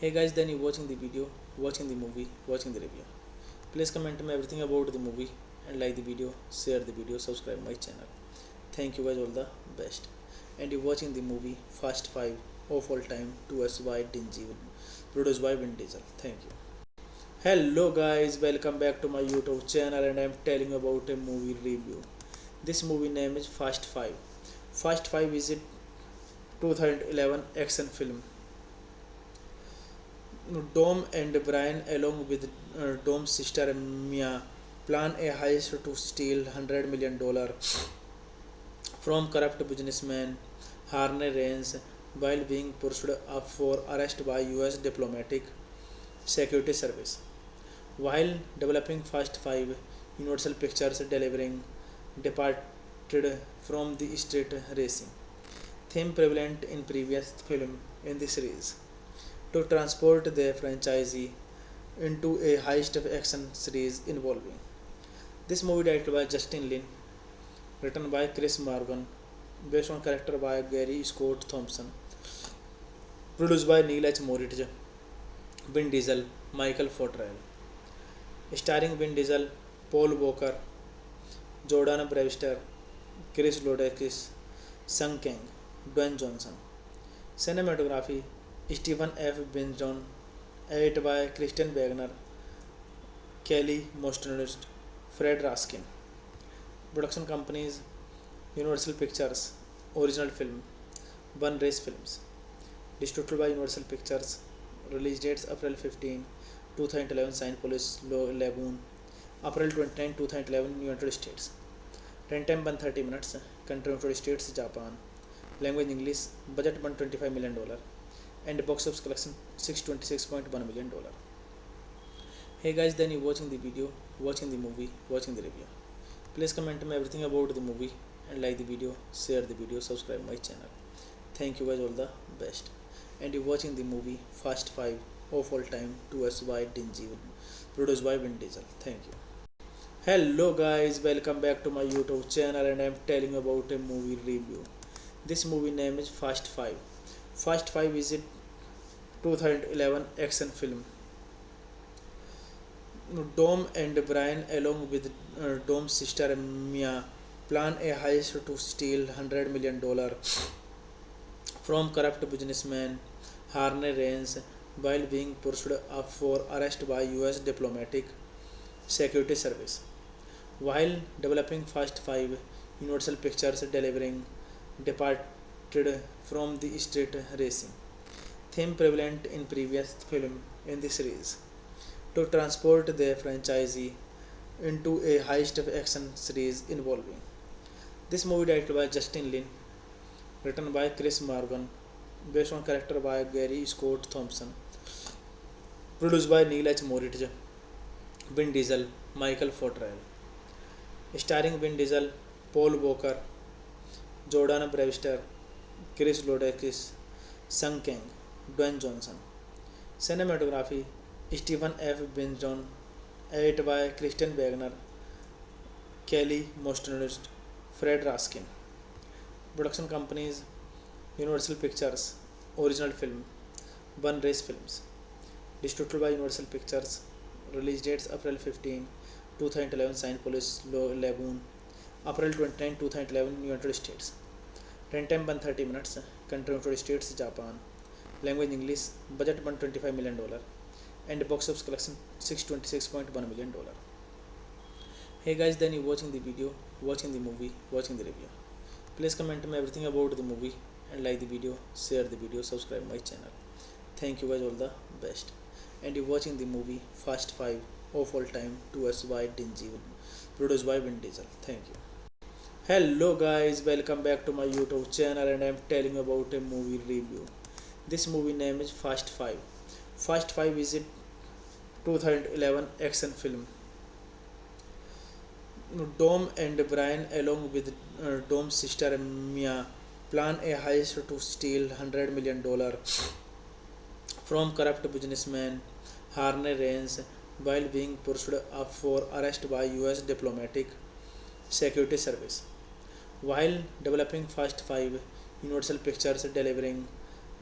Hey guys, then you watching the video, watching the movie, watching the review. Please comment me everything about the movie and like the video, share the video, subscribe my channel. Thank you guys, all the best. And you watching the movie Fast 5 of all time to us by Dingy, produced by Vin Diesel. Thank you. Hello guys, welcome back to my YouTube channel, and I am telling you about a movie review. This movie name is Fast 5. Fast 5 is a 2011 action film. Dom and Brian, along with Dom's sister Mia, plan a heist to steal $100 million from corrupt businessman Harney Raines while being pursued up for arrest by US Diplomatic Security Service. While developing Fast 5, Universal Pictures departed from the street racing theme prevalent in previous film in the series to transport the franchise into a heist action series involving. This movie directed by Justin Lin, written by Chris Morgan, based on character by Gary Scott Thompson, produced by Neil H. Moritz, Vin Diesel, Michael Fortrell. Starring Vin Diesel, Paul Walker, Jordan Brewster, Chris Lodakis, Sung Kang, Dwayne Johnson. Cinematography Stephen F. Binjon, edited by Christian Wagner, Kelly Mostonist, Fred Raskin. Production companies Universal Pictures, Original Film, One Race Films. Distributed by Universal Pictures. Release dates April 15, 2011 Saint Louis Lagoon, April 29, 2011 United States. Runtime 130 minutes. Country United States, Japan. Language English. Budget $125 million. And box office collection $626.1 million. Hey guys, then you watching the video, watching the movie, watching the review. Please comment me everything about the movie and like the video, share the video, subscribe my channel. Thank you guys, all the best. And you watching the movie Fast 5 of all time to us by Dingy, produced by Vin Diesel. Thank you. Hello guys, welcome back to my YouTube channel, and I am telling you about a movie review. This movie name is Fast 5. Fast 5 is a 2011 action film. Dom and Brian, along with Dom's sister Mia, plan a heist to steal $100 million from corrupt businessman Harney Raines while being pursued up for arrest by US Diplomatic Security Service. While developing Fast 5, Universal Pictures departed from the street racing theme prevalent in previous film in the series to transport the franchise into a heist action series involving. This movie directed by Justin Lin, written by Chris Morgan, based on character by Gary Scott Thompson, produced by Neil H. Moritz, Vin Diesel, Michael Fortrell. Starring Vin Diesel, Paul Walker, Jordan Brewster, Chris Lodakis, Sung Kang, Dwayne Johnson. Cinematography Stephen F. Binjon, edited by Christian Wagner, Kelly Mostonist, Fred Raskin. Production companies Universal Pictures, Original Film, One Race Films. Distributed by Universal Pictures. Release dates April 15, 2011 Saint Louis Lagoon, April 29, 2011 United States. Runtime 130 minutes. Country United States, Japan. Language English. Budget $125 million. And box office collection $626.1 million. Hey guys, then you watching the video, watching the movie, watching the review. Please comment me everything about the movie and like the video, share the video, subscribe my channel. Thank you guys, all the best. And you're watching the movie Fast 5 of all time to us by Dingy, produced by Vin Diesel. Thank you. Hello guys, welcome back to my YouTube channel and I'm telling you about a movie review. This movie name is Fast 5. Fast 5 is a 2011 action film. Dom and Brian, along with Dom's sister Mia, plan a heist to steal $100 million from corrupt businessman Harney Rains while being pursued up for arrest by US diplomatic security service. While developing Fast 5, Universal Pictures delivering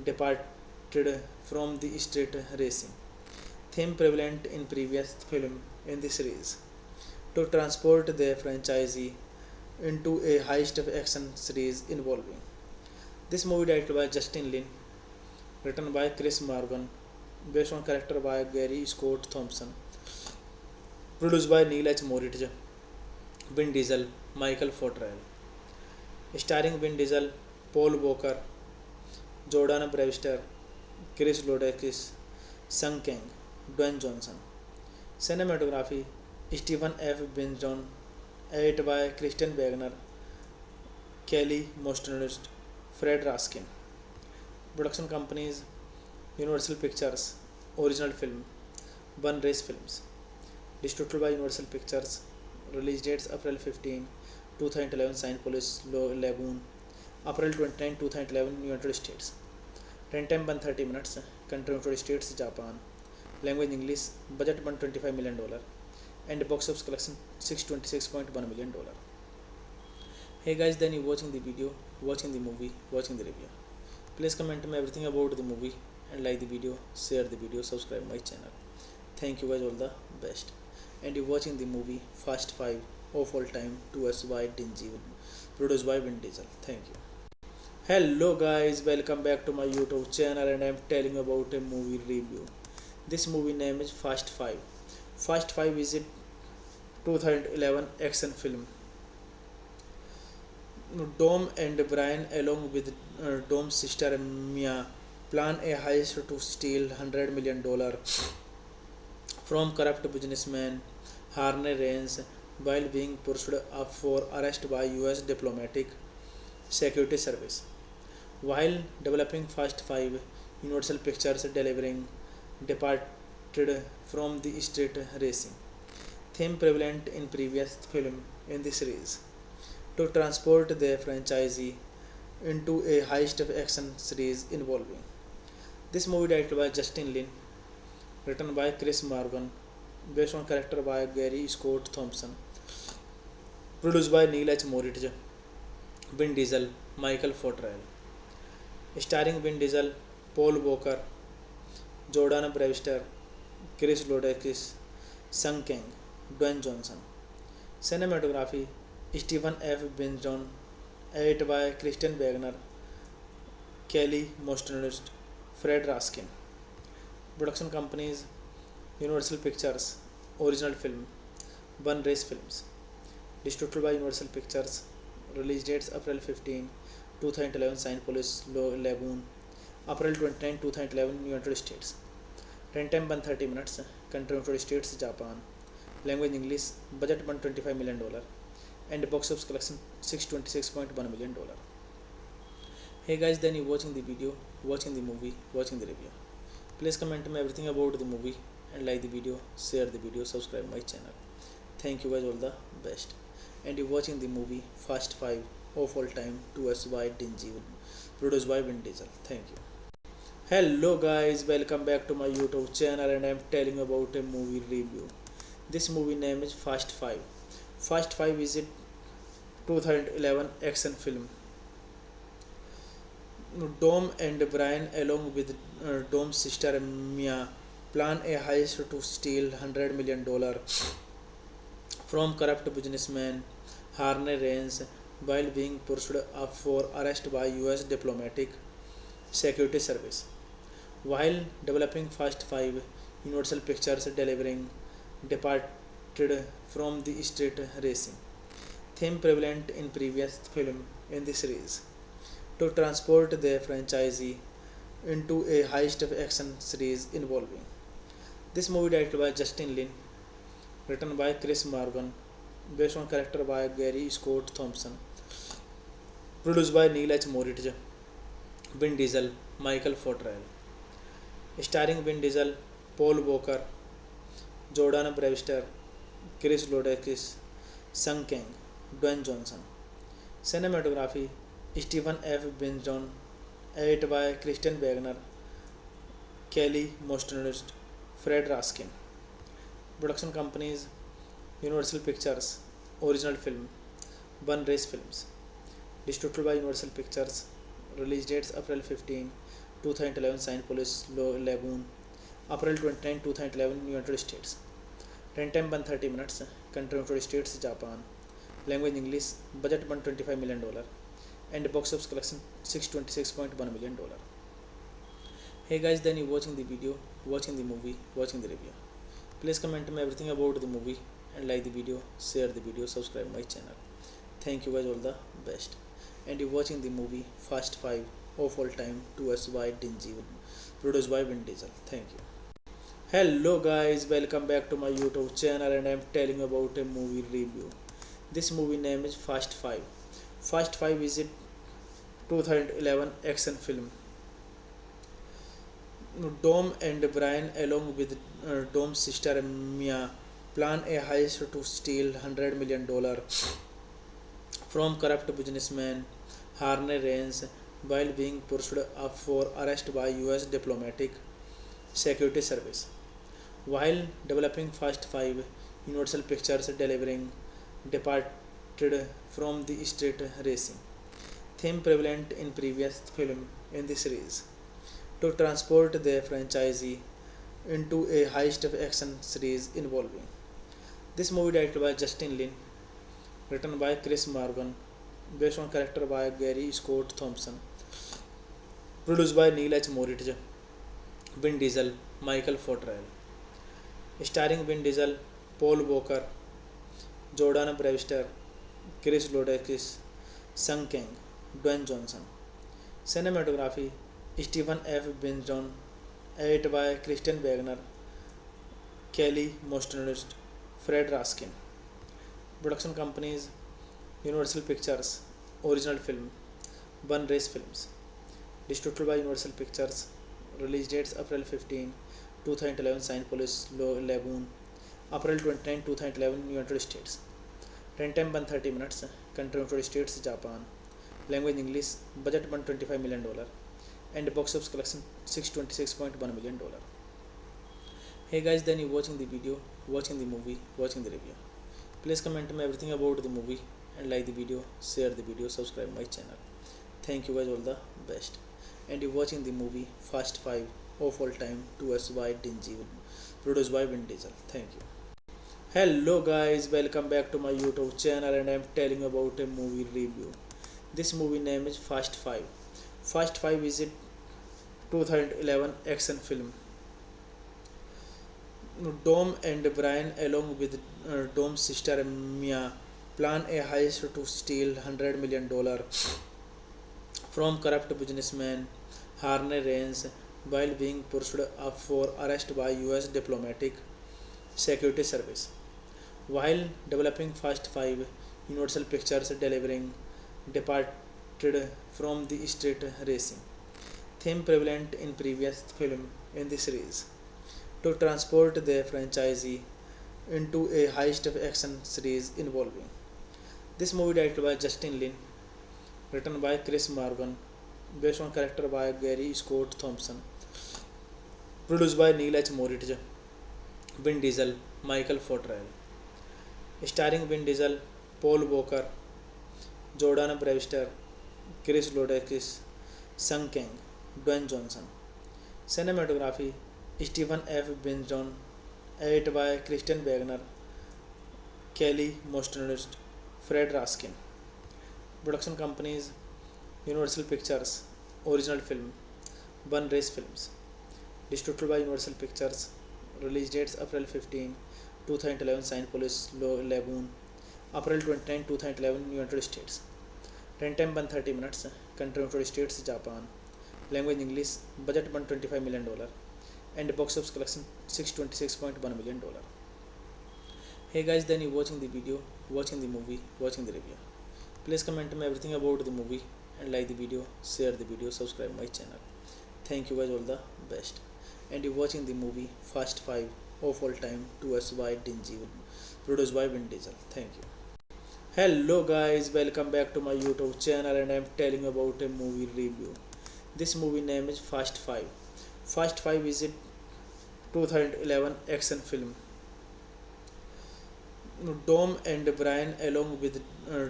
departed from the street racing theme prevalent in previous film in the series to transport the franchisee into a heist of action series involving. This movie directed by Justin Lin, written by Chris Morgan, based on character by Gary Scott Thompson, produced by Neil H. Moritz, Vin Diesel, Michael Fortrell, starring Vin Diesel, Paul Walker, Jordan Brewster, Chris Lodakis, Sung Kang, Dwayne Johnson. Cinematography Stephen F. Benjon, edited by Christian Wagner, Kelly Mostnerist, Fred Raskin. Production companies Universal Pictures, original film, One Race Films. Distributed by Universal Pictures. Release dates April 15, 2011 Saint Louis Lagoon, April 29, 2011 United States. Runtime 130 minutes. Country United States, Japan. Language English. Budget $125 million. And box office collection $626.1 million. Hey guys, then you watching the video, watching the movie, watching the review. Please comment me everything about the movie and like the video, share the video, subscribe my channel. Thank you guys, all the best. And you're watching the movie Fast 5 of all time to us by Dingy, produced by Vin Diesel. Thank you. Hello guys, welcome back to my YouTube channel and I'm telling you about a movie review. This movie name is Fast 5. Fast 5 is a 2011 action film. Dom and Brian, along with Dom's sister Mia, plan a heist to steal $100 million from corrupt businessman Harney Rains while being pursued up for arrest by US diplomatic security service. While developing Fast 5, Universal Pictures delivering departed from the street racing theme prevalent in previous film in the series to transport the franchisee into a heist of action series involving. This movie directed by Justin Lin, written by Chris Morgan, based on character by Gary Scott Thompson, produced by Neil H. Moritz, Vin Diesel, Michael Fortrell, starring Vin Diesel, Paul Walker, Jordan Brewster, Chris Lodakis, Sung Kang, Dwayne Johnson. Cinematography Stephen F. Benjon, edited by Christian Wagner, Kelly Mostnerist, Fred Raskin. Production companies Universal Pictures, original film, One Race Films. Distributed by Universal Pictures. Release dates April 15, 2011 Saint Louis Lagoon, April 29, 2011 United States. Runtime 130 minutes. Country United States, Japan. Language English. Budget $125 million. And box office collection $626.1 million. Hey guys, then you watching the video, watching the movie, watching the review. Please comment me everything about the movie and like the video, share the video, subscribe my channel. Thank you guys, all the best. And you're watching the movie Fast 5 of all time to us by Dingy, produced by Vin Diesel. Thank you. Hello guys, welcome back to my YouTube channel and I'm telling you about a movie review. This movie name is Fast 5. Fast 5 is a 2011 action film. Dom and Brian, along with Dom's sister Mia, plan a heist to steal $100 million from corrupt businessman Harney Rains while being pursued up for arrest by US diplomatic security service. While developing Fast 5, Universal Pictures delivering departed from the street racing theme prevalent in previous film in the series to transport their franchisee into a heist action series involving. This movie directed by Justin Lin, written by Chris Morgan, based on character by Gary Scott Thompson, produced by Neil H. Moritz, Vin Diesel, Michael Fortrell, starring Vin Diesel, Paul Walker, Jordan Brewster, Chris Lodakis, Sung Kang, Dwayne Johnson. Cinematography Stephen F. Binjon, edited by Christian Wagner, Kelly Mostonist, Fred Raskin. Production companies Universal Pictures, original film, One Race Films. Distributed by Universal Pictures. Release dates April 15, 2011 Saint Louis Lagoon, April 29, 2011 United States. Runtime 130 minutes. Country United States, Japan. Language English. Budget $125 million. And box office collection $626.1 million. Hey guys, then you watching the video, watching the movie, watching the review. Please comment me everything about the movie and like the video, share the video, subscribe my channel. Thank you guys, all the best. And you watching the movie Fast 5 of all time, 2S by Dingy, produced by Vin Diesel. Thank you. Hello guys, welcome back to my YouTube channel, and I am telling you about a movie review. This movie name is Fast 5. Fast 5 is a 2011 action film. Dom and Brian, along with Dom's sister Mia, plan a heist to steal $100 million from corrupt businessman Harney Raines while being pursued up for arrest by US Diplomatic Security Service. While developing Fast 5, Universal Pictures departed from the street racing theme prevalent in previous film in the series to transport their franchisee into a heist action series involving. This movie directed by Justin Lin, written by Chris Morgan, based on character by Gary Scott Thompson, produced by Neil H. Moritz, Vin Diesel, Michael Fortrell, starring Vin Diesel, Paul Walker, Jordan Brewster, Chris Lodakis, Sung Kang, Dwayne Johnson. Cinematography Stephen F. Binjon, edited by Christian Wagner, Kelly Mostonist, Fred Raskin. Production companies Universal Pictures, original film, One Race Films. Distributed by Universal Pictures. Release dates April 15, 2011 Saint Louis Lagoon, April 29, 2011 United States. Runtime 130 minutes. Country United States, Japan. Language English. Budget $125 million. And box office collection $626.1 million. Hey guys, then you watching the video, watching the movie, watching the review. Please comment me everything about the movie and like the video, share the video, subscribe my channel. Thank you guys, all the best. And you watching the movie Fast 5 of all time, 2S by Dingy, produced by Vin Diesel. Thank you. Hello guys, welcome back to my YouTube channel, and I am telling you about a movie review. This movie name is Fast 5. Fast 5 is a 2011 action film. Dom and Brian, along with Dom's sister Mia, plan a heist to steal $100 million from corrupt businessman Harney Raines while being pursued up for arrest by US Diplomatic Security Service. While developing Fast 5, Universal Pictures departed from the street racing theme prevalent in previous film in the series to transport their franchisee into a heist action series involving. This movie directed by Justin Lin, written by Chris Morgan, based on character by Gary Scott Thompson, produced by Neil H. Moritz, Vin Diesel, Michael Fortrell, starring Vin Diesel, Paul Walker, Jordan Brewster, Chris Lodakis, Sung Kang, Dwayne Johnson. Cinematography Stephen F. Binjon, edited by Christian Wagner, Kelly Mostonist, Fred Raskin. Production companies Universal Pictures, original film, One Race Films. Distributed by Universal Pictures. Release dates April 15, 2011 Saint Louis Lagoon, April 29, 2011 United States. Run time 130 minutes. Country United States, Japan. Language English. Budget $125 million. And box office collection $626.1 million. Hey guys, then you watching the video, watching the movie, watching the review. Please comment me everything about the movie and like the video, share the video, subscribe my channel. Thank you guys, all the best. And you watching the movie Fast 5 of all time to us by Dingy, produced by Vin Diesel. Thank you. Hello guys, welcome back to my YouTube channel, and I am telling you about a movie review. This movie name is Fast 5. Fast 5 is a 2011 action film. Dom and Brian, along with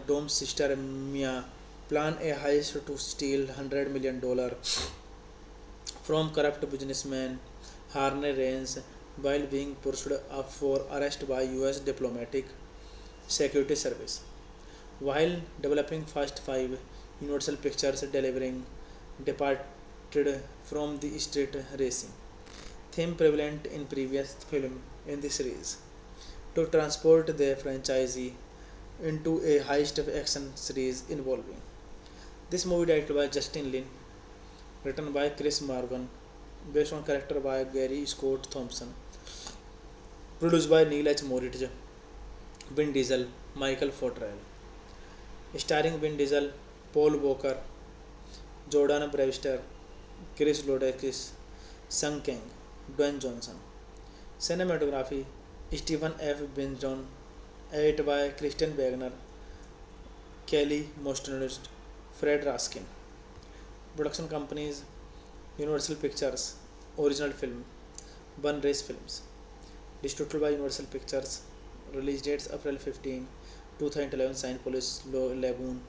Dom's sister Mia, plan a heist to steal $100 million from corrupt businessman Harney Raines while being pursued up for arrest by US diplomatic security service. While developing Fast 5, Universal Pictures delivering departed from the street racing theme prevalent in previous film in the series to transport the franchisee into a heist action series involving. This movie directed by Justin Lin, written by Chris Morgan, based on character by Gary Scott Thompson, produced by Neil H. Moritz, Vin Diesel, Michael Fortrell, starring Vin Diesel, Paul Walker, Jordan Brewster, Chris Lodakis, Sung Kang, Dwayne Johnson. Cinematography Stephen F. Benjon, edited by Christian Wagner, Kelly Mostnerist, Fred Raskin. Production companies Universal Pictures, original film, One Race Films. Distributed by Universal Pictures. Release dates April 15, 2011, St. Louis Lagoon.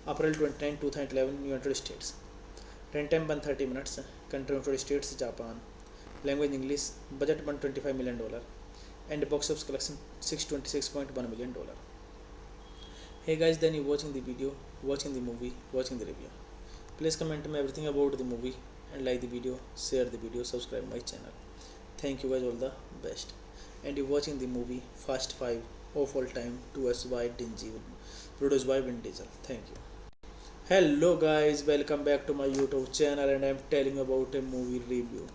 April 29, 2011, United States. Runtime 130 minutes. Country United States, Japan. Language English. Budget $125 million. And box office collection $626.1 million. Hey guys, then you watching the video, watching the movie, watching the review. Please comment me everything about the movie and like the video, share the video, subscribe my channel. Thank you guys, all the best. And you watching the movie Fast 5 of all time to us by Dingy, produced by Vin Diesel. Thank you. Hello guys, welcome back to my YouTube channel, and I am telling you about a movie review.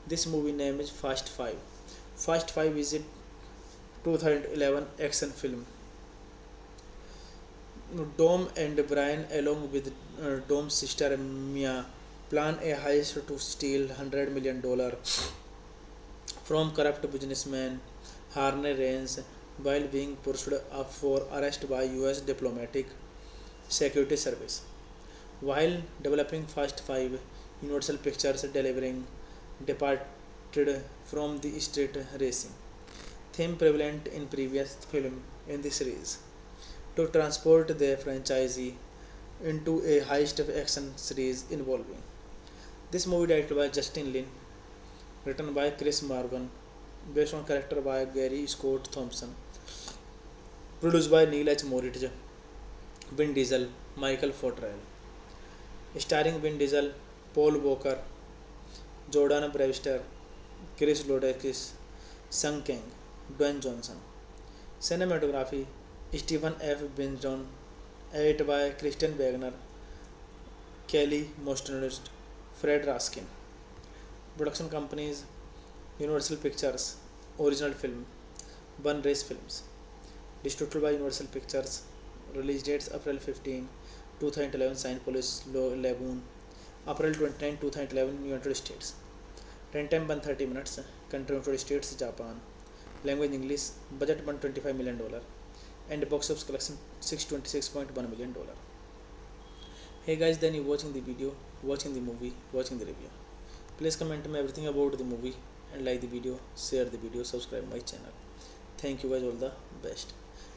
This movie name is Fast 5. Fast 5 is a 2011 action film. Dom and Brian, along with Dom's sister Mia, plan a heist to steal $100 million from corrupt businessman Harney Raines while being pursued up for arrest by US diplomatic security service. While developing Fast 5, Universal Pictures delivering departed from the street racing theme prevalent in previous film in the series to transport the franchisee into a heist action series involving. This movie directed by Justin Lin, written by Chris Morgan, based on character by Gary Scott Thompson, produced by Neil H. Moritz, Vin Diesel, Michael Fortrell, starring Vin Diesel, Paul Walker, Jordan Brewster, Chris Lodakis, Sung Kang, Dwayne Johnson. Cinematography Stephen F. Benjon, edited by Christian Wagner, Kelly Mostnerist, Fred Raskin. Production companies Universal Pictures, original film, One Race Films. Distributed by Universal Pictures. Release dates April 15, 2011, St. Louis Lagoon. April 29, 2011, United States. Runtime 130 minutes. Country United States, Japan. Language English. Budget $125 million. And box office collection $626.1 million. Hey guys, then you watching the video, watching the movie, watching the review. Please comment me everything about the movie and like the video, share the video, subscribe my channel. Thank you guys, all the best.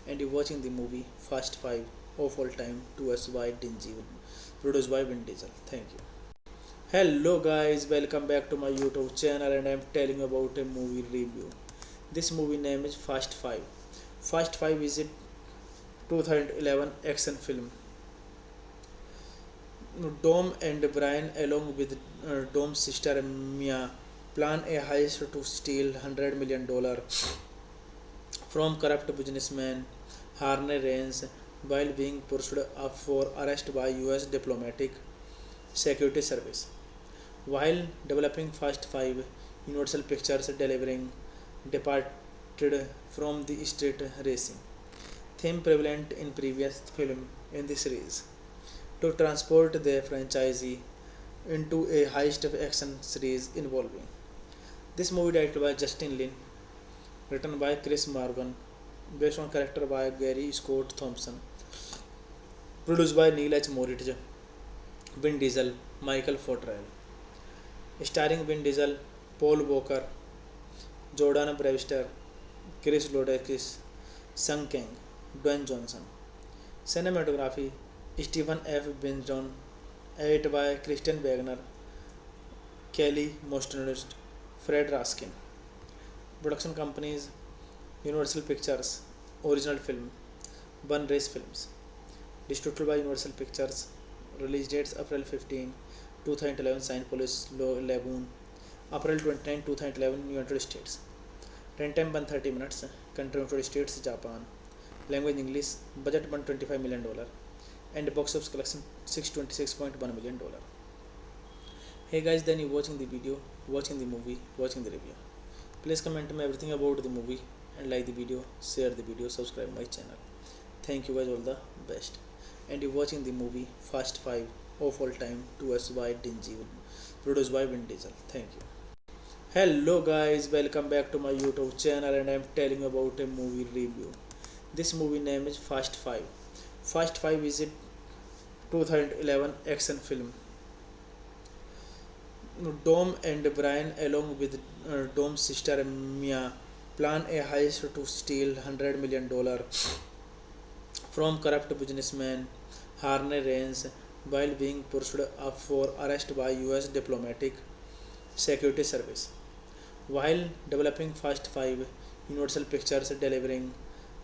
And you watching the movie Fast 5 of all time to us by Dingy, produced by Vin Diesel. Thank you. Hello guys, welcome back to my YouTube channel, and I am telling you about a movie review. This movie name is Fast 5. Fast 5 is a 2011 action film. Dom and Brian, along with Dom's sister Mia, plan a heist to steal $100 million from corrupt businessman Harney Raines while being pursued up for arrest by US diplomatic security service. While developing Fast 5, Universal Pictures delivering departed from the street racing theme prevalent in previous film in the series to transport the franchisee into a heist action series involving. This movie directed by Justin Lin, written by Chris Morgan, based on character by Gary Scott Thompson, produced by Neil H. Moritz, Vin Diesel, Michael Fortrell, starring Vin Diesel, Paul Walker, Jordan Brewster, Chris Lodakis, Sung Kang, Dwayne Johnson. Cinematography Stephen F. Benjon, edited by Christian Wagner, Kelly Mostonist, Fred Raskin. Production companies Universal Pictures, original film, One Race Films. Distributed by Universal Pictures. Release dates April 15, 2011 St. Louis Lagoon, April 29, 2011 United States. Runtime 130 minutes. Country United States, Japan. Language English. Budget $125 million. And box office collection $626.1 million. Hey guys, then you watching the video, watching the movie, watching the review. Please comment me everything about the movie and like the video, share the video, subscribe my channel. Thank you guys, all the best. And you watching the movie Fast 5 of all time to us by Dingy, produced by Vin Diesel. Thank you. Hello guys, welcome back to my YouTube channel, and I am telling you about a movie review. This movie name is Fast 5. Fast 5 is a 2011 action film. Dom and Brian, along with Dom's sister Mia, plan a heist to steal $100 million from corrupt businessman Harney Raines while being pursued up for arrest by US diplomatic security service. While developing Fast 5, Universal Pictures delivering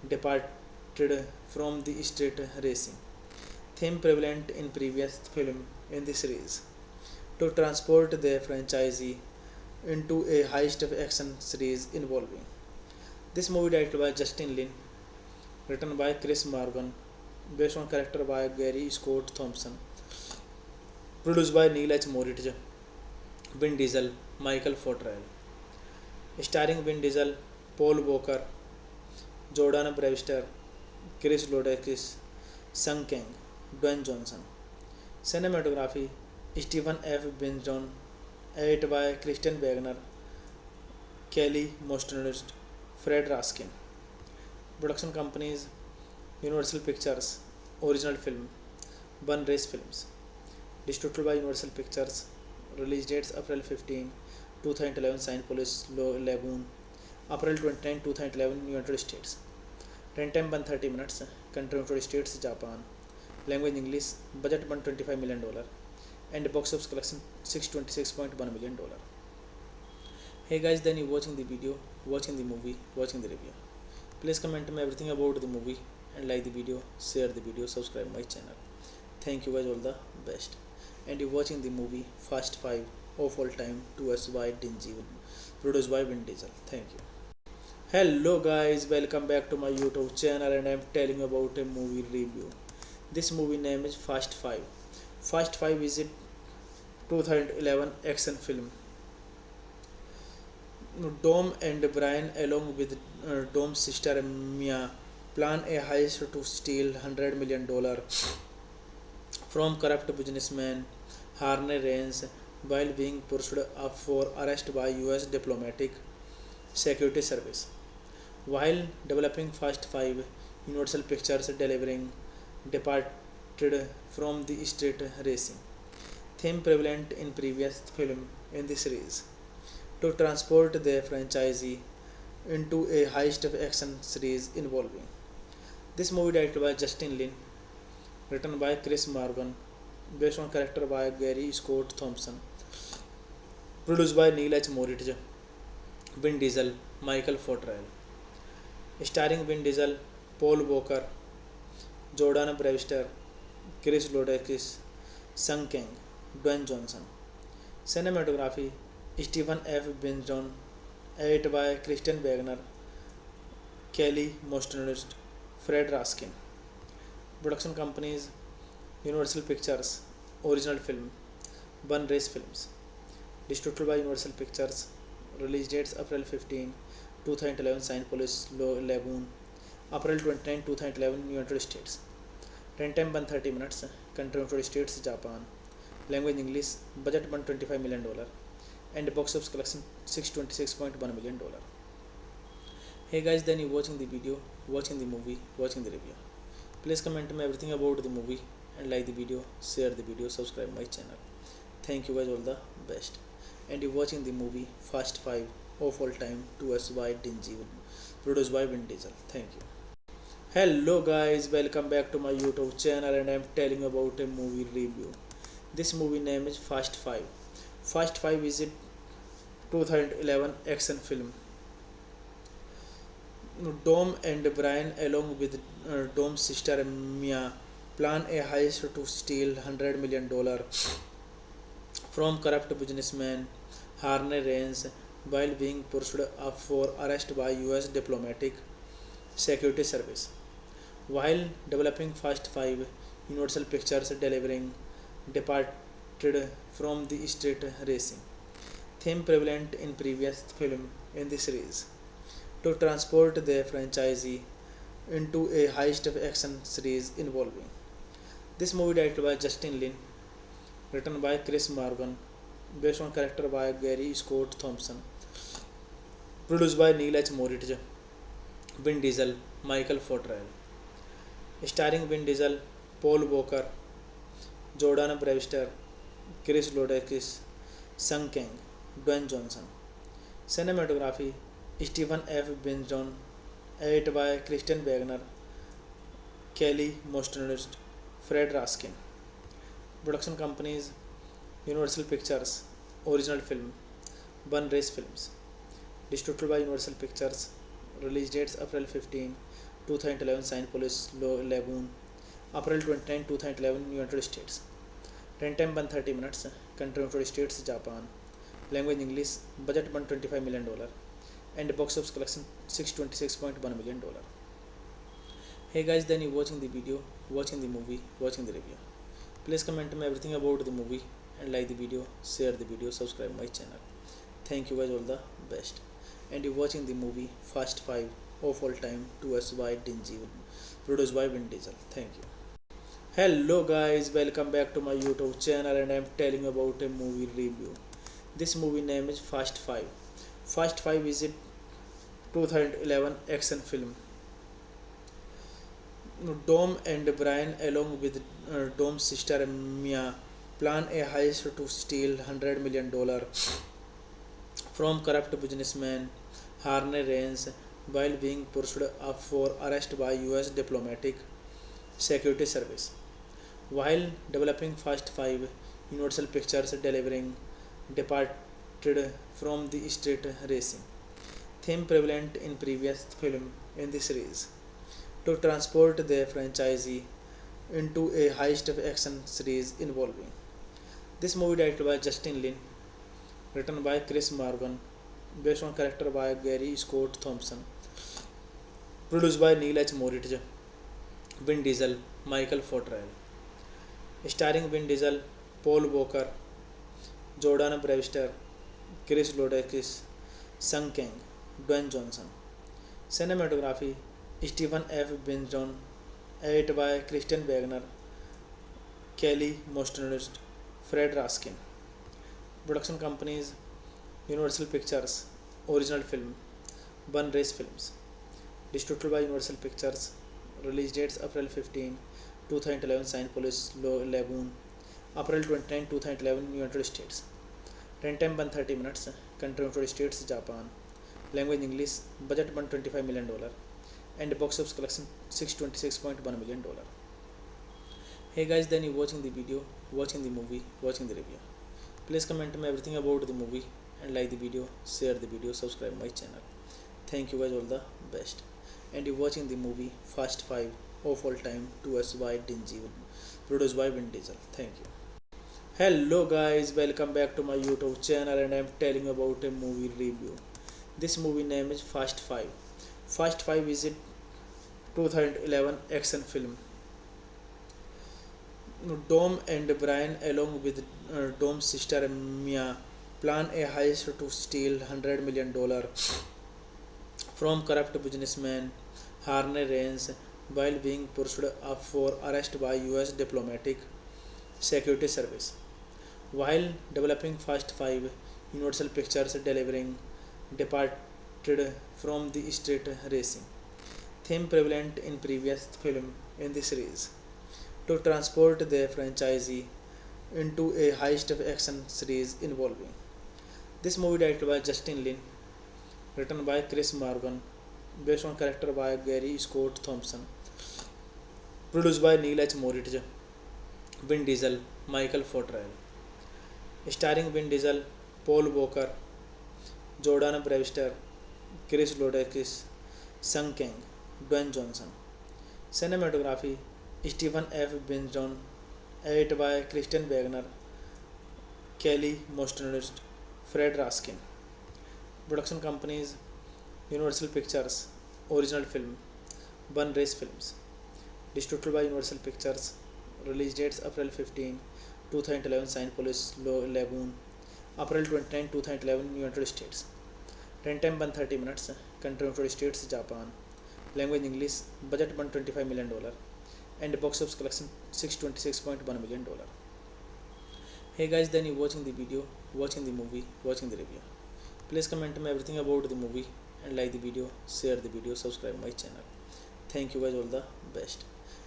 departed from the street racing theme prevalent in previous film in the series to transport the franchisee into a heist action series involving. This movie directed by Justin Lin, written by Chris Morgan, based on character by Gary Scott Thompson, produced by Neil H. Moritz, Vin Diesel, Michael Fortrell, starring Vin Diesel, Paul Walker, Jordan Brewster, Chris Lodakis, Sung Kang, Dwayne Johnson. Cinematography Stephen F. Benjon, edited by Christian Wagner, Kelly Mostonist, Fred Raskin. Production companies Universal Pictures, original film, One Race Films. Distributed by Universal Pictures. Release dates April 15, 2011 St. Louis Lagoon, April 29, 2011 United States. Runtime 130 minutes. Country United States, Japan. Language English. Budget $125 million. And box office collection $626.1 million. Hey guys, then you watching the video, watching the movie, watching the review. Please comment me everything about the movie and like the video, share the video, subscribe my channel. Thank you guys, all the best. And you watching the movie Fast 5 of all time to us by Dingy, produced by Vin Diesel. Thank you. Hello guys, welcome back to my YouTube channel, and I am telling you about a movie review. This movie name is Fast 5. Fast 5 is a 2011 action film. Dom and Brian, along with Dom's sister Mia, plan a heist to steal $100 million from corrupt businessman Harney Raines while being pursued up for arrest by US diplomatic security service. While developing Fast 5, Universal Pictures delivering departed from the street racing theme prevalent in previous film in the series to transport the franchisee into a heist action series involving. This movie directed by Justin Lin, written by Chris Morgan, based on character by Gary Scott Thompson, produced by Neil H. Moritz, Vin Diesel, Michael Fortrell, starring Vin Diesel, Paul Walker, Jordan Brewster, Chris Lodakis, Sung Kang, Dwayne Johnson. Cinematography Stephen F. Benjon, edited by Christian Wagner, Kelly Mostonist, Fred Raskin. Production companies Universal Pictures, original film, One Race Films, distributed by Universal Pictures, release dates April 15, 2011, Saint Louis Lagoon, April 29, 2011, United States, runtime 130 minutes, country United States, Japan, language English, budget $125 million, and box office collection $626.1 million. Hey guys, then you watching the video, watching the movie, watching the review. Please comment me everything about the movie and like the video, share the video, subscribe my channel. Thank you guys, all the best. And you watching the movie Fast 5 of all time to us by Dingy, produced by Vin Diesel. Thank you. Hello guys, welcome back to my YouTube channel, and I am telling about a movie review. This movie name is Fast 5. Fast 5 is a 2011 action film. Dom and Brian, along with Dom's sister Mia, plan a heist to steal $100 million from corrupt businessman Harney Raines while being pursued up for arrest by US diplomatic security service. While developing Fast 5, Universal Pictures delivering departed from the street racing theme prevalent in previous film in the series to transport the franchisee into a heist action series involving. This movie directed by Justin Lin, written by Chris Morgan, based on character by Gary Scott Thompson, produced by Neil H. Moritz, Vin Diesel, Michael Fortrell, starring Vin Diesel, Paul Walker, Jordan Brewster, Chris Lodakis, Sung Kang, Dwayne Johnson. Cinematography Stephen F. Benjon, edited by Christian Wagner, Kelly Mostnerst, Fred Raskin. Production companies Universal Pictures, original film, One Race Films, distributed by Universal Pictures, release dates April 15, 2011, Saint Louis Lagoon, April 29, 2011, United States, runtime 130 minutes, country United States, Japan, language English, budget $125 million, and box office collection $626.1 million. Hey guys, then you watching the video, watching the movie, watching the review. Please comment me everything about the movie and like the video, share the video, subscribe my channel. Thank you guys, all the best. And you watching the movie Fast 5 of all time to us by Dingy, produced by Vin Diesel. Thank you. Hello guys, welcome back to my YouTube channel, and I am telling about a movie review. This movie name is Fast 5. Fast 5 is a 2011 action film. Dom and Brian, along with Dom's sister Mia, plan a heist to steal $100 million from corrupt businessman Harney Raines while being pursued up for arrest by US diplomatic security service. While developing Fast 5, Universal Pictures delivering departed from the street racing theme prevalent in previous film in the series to transport the franchisee into a heist action series involving. This movie directed by Justin Lin, written by Chris Morgan, based on character by Gary Scott Thompson, produced by Neil H. Moritz, Vin Diesel, Michael Fortrell, starring Vin Diesel, Paul Walker, Jordan Brewster, Chris Lodakis, Sung Kang, Dwayne Johnson. Dom and Brian, along with Dom's sister Mia, plan a heist to steal $100 million from corrupt businessman Harney Raines while being pursued up for arrest by US diplomatic security service. While developing Fast 5, Universal Pictures delivering departed from the street racing theme prevalent in previous film in the series to transport the franchisee into a heist action series involving. This movie directed by Justin Lin, written by Chris Morgan, based on character by Gary Scott Thompson, produced by Neil H. Moritz, Vin Diesel, Michael Fortrell, starring Vin Diesel, Paul Walker, Jordan Brewster, Chris Lodakis, Sung Kang, Dwayne Johnson. Cinematography Stephen F. Benjon, edited by Christian Wagner, Kelly Mostnerst, Fred Raskin. Production companies Universal Pictures, original film, One Race Films, distributed by Universal Pictures, release dates April 15, 2011, Saint Louis Lagoon, April 29, 2011, United States, runtime 130 minutes, country United States, Japan, language English, budget $125 million, and box office collection $626.1 million. Hey guys, then you watching the video, watching the movie, watching the review. Please comment me everything about the movie and like the video, share the video, subscribe my channel. Thank you guys, all the best. And you watching the movie Fast 5 of all time to us by Dingy, produced by Vin Diesel. Thank you. Hello guys, welcome back to my YouTube channel, and I am telling about a movie review. This movie name is Fast 5. Fast 5 is a 2011 action film. Dom and Brian, along with Dom's sister Mia, plan a heist to steal $100 million from corrupt businessman Harney Reigns while being pursued up for arrest by US diplomatic security service. While developing Fast 5, Universal Pictures delivering departed from the street racing theme prevalent in previous film in the series to transport the franchisee into a heist of action series involving. This movie directed by Justin Lin, written by Chris Morgan, based on character by Gary Scott Thompson, produced by Neil H. Moritz, Vin Diesel, Michael Fortrell, starring Vin Diesel, Paul Walker, Jordan Brewster, Chris Lodakis, Sung Kang, Dwayne Johnson. Cinematography Stephen F. Binjon, edited by Christian Wagner, Kelly Mostnerst, Fred Raskin. Production companies Universal Pictures, original film, One Race Films. Distributed by Universal Pictures. Release dates April 15, 2011 Saint Louis Lagoon, April 29, 2011 United States. Runtime 130 minutes. Country United States, Japan. Language English. Budget $125 million. And box office collection $626.1 million. Hey guys, then you watching the video, watching the movie, watching the review. Please comment me everything about the movie and like the video, share the video, subscribe my channel. Thank you guys, all the best.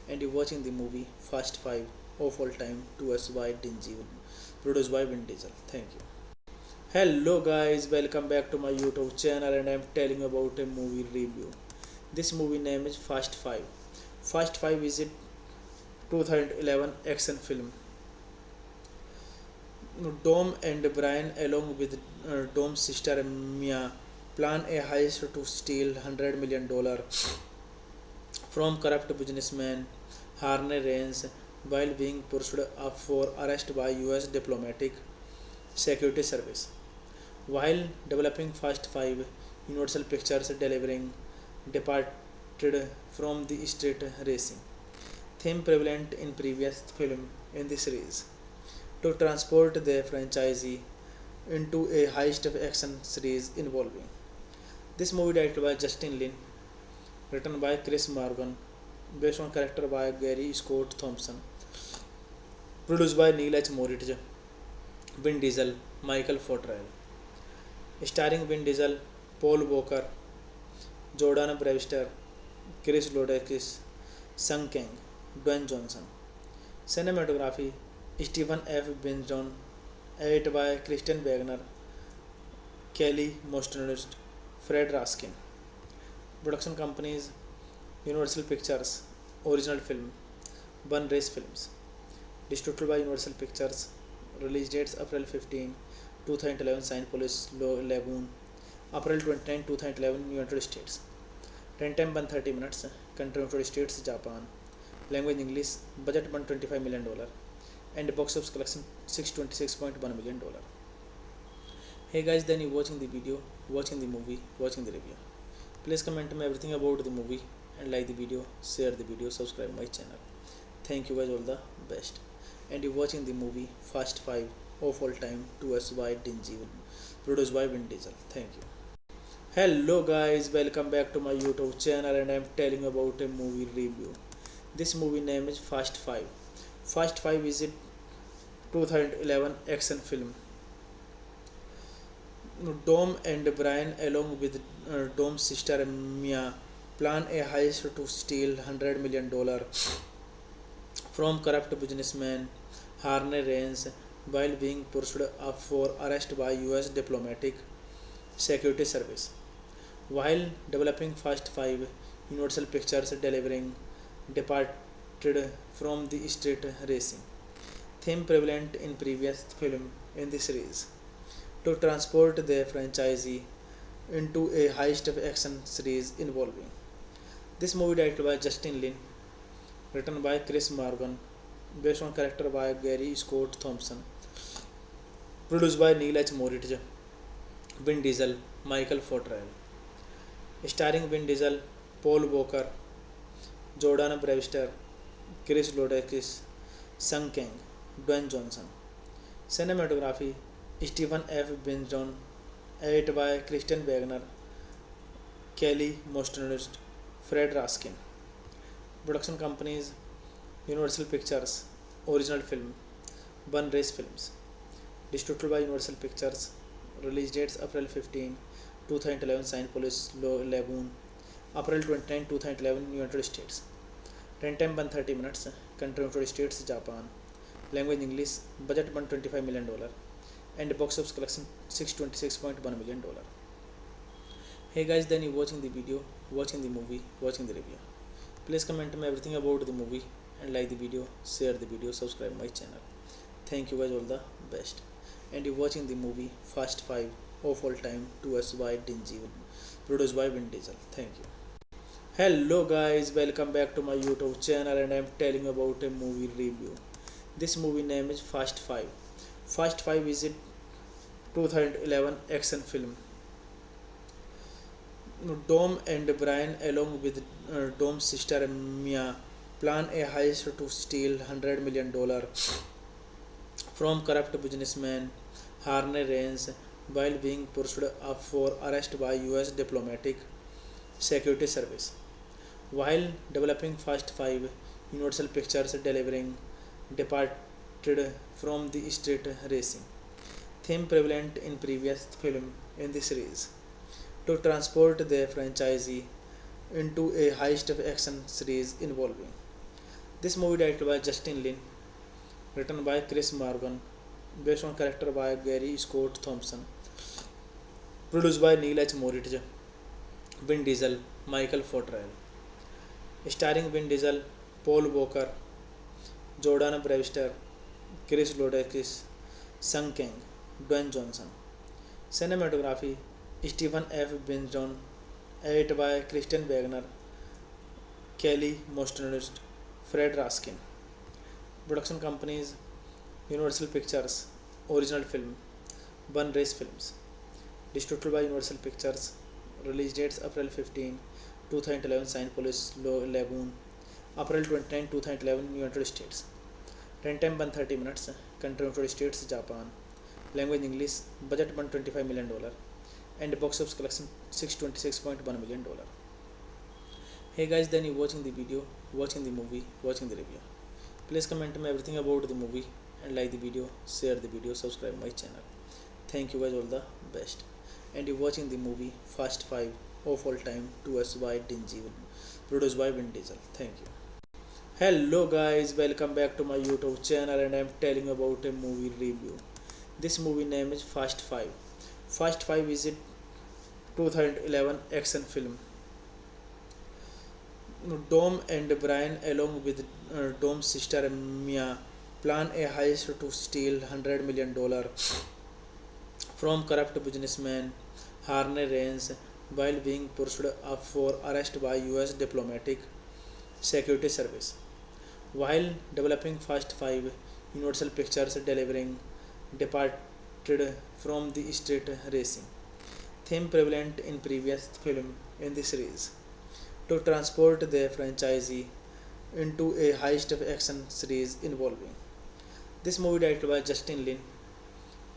And you watching the movie Fast 5 of all time to us by Dingy, produced by Vin Diesel. Thank you. Hello guys, welcome back to my YouTube channel and I am telling you about a movie review. This movie name is Fast 5. Fast 5 is a 2011 action film. Dom and Brian, along with Dom's sister Mia, plan a heist to steal $100 million from corrupt businessman Harney Reigns while being pursued up for arrest by US diplomatic security service. While developing Fast 5, Universal Pictures delivering departed from the street racing theme prevalent in previous film in the series to transport the franchisee into a heist of action series involving. This movie directed by Justin Lin, written by Chris Morgan, based on character by Gary Scott Thompson, produced by Neil H. Moritz, Vin Diesel, Michael Fortrell, starring Vin Diesel, Paul Walker, Jordan Brewster, Chris Lodakis, Sung Kang, Dwayne Johnson. Cinematography Stephen F. Binjon, edited by Christian Wagner, Kelly Mostnerst, Fred Raskin. Production companies Universal Pictures, original film, One Race Films. Distributed by Universal Pictures. Release dates April 15, 2011 Saint Louis Lagoon, April 29, 2011 United States. Runtime 130 minutes. Country United States, Japan. Language English. Budget $125 million. And box office collection $626.1 million. Hey guys, then you watching the video, watching the movie, watching the review. Please comment me everything about the movie and like the video, share the video, subscribe my channel. Thank you guys, all the best. And you watching the movie Fast 5 of all time to us by Dingy, produced by Vin Diesel. Thank you. Hello guys, welcome back to my YouTube channel and I am telling you about a movie review. This movie name is Fast 5. Fast 5 is a 2011 action film. Dom and Brian, along with Dom's sister Mia, plan a heist to steal $100 million from corrupt businessman Harney Reigns while being pursued up for arrest by US diplomatic security service. While developing Fast 5, Universal Pictures delivering departed from the street racing theme prevalent in previous film in the series to transport the franchisee into a heist of action series involving. This movie directed by Justin Lin, written by Chris Morgan, based on character by Gary Scott Thompson, produced by Neil H. Moritz, Vin Diesel, Michael Fortrell, starring Vin Diesel, Paul Walker, Jordan Brewster, Chris Lodakis, Sung Kang, Dwayne Johnson. Cinematography Stephen F. Binjon, edited by Christian Wagner, Kelly Mosternest, Fred Raskin. Production companies Universal Pictures, original film, One Race Films. Distributed by Universal Pictures. Release dates April 15, 2011 Saint Louis Lagoon. April 29, 2011 United States. Runtime 130 minutes. Country United States, Japan. Language English. Budget $125 million. And box office collection $626.1 million. Hey guys, then you watching the video, watching the movie, watching the review. Please comment me everything about the movie and like the video, share the video, subscribe my channel. Thank you guys, all the best. And you watching the movie Fast 5 of all time to us by Dingy, produced by Vin Diesel. Thank you. Hello guys, welcome back to my YouTube channel, and I am telling about a movie review. This movie name is Fast 5. Fast 5 is a 2011 action film. Dom and Brian, along with Dom's sister Mia, plan a heist to steal $100 million from corrupt businessman Harney Raines while being pursued up for arrest by US Diplomatic Security Service. While developing Fast 5, Universal Pictures delivering departed from the street racing theme prevalent in previous film in the series to transport the franchisee into a heist of action series involving. This movie directed by Justin Lin, written by Chris Morgan, based on character by Gary Scott Thompson, produced by Neil H. Moritz, Vin Diesel, Michael Fortrell, starring Vin Diesel, Paul Walker, Jordan Brewster, Chris Lodakis, Sung Kang, Dwayne Johnson. Cinematography Stephen F. Binjon, edited by Christian Wagner, Kelly Mosternest, Fred Raskin. Production companies Universal Pictures, original film, One Race Films. Distributed by Universal Pictures. Release dates April 15, 2011 Saint Louis Lagoon. April 29, 2011 United States. Runtime 130 minutes. Country United States, Japan. Language English. Budget $125 million. And box office collection $626.1 million. Hey guys, then you watching the video, watching the movie, watching the review. Please comment me everything about the movie and like the video, share the video, subscribe my channel. Thank you guys, all the best. And you watching the movie Fast 5 of all time to us by Dingy, produced by Vin Diesel. Thank you. Hello guys, welcome back to my YouTube channel, and I am telling about a movie review. This movie name is Fast 5. Fast 5 is a 2011 action film. Dom and Brian, along with Dom's sister Mia, plan a heist to steal $100 million from corrupt businessman Harney Raines while being pursued up for arrest by US Diplomatic Security Service. While developing Fast 5, Universal Pictures delivering departed from the street racing theme prevalent in previous film in the series to transport the franchisee into a heist of action series involving. This movie directed by Justin Lin,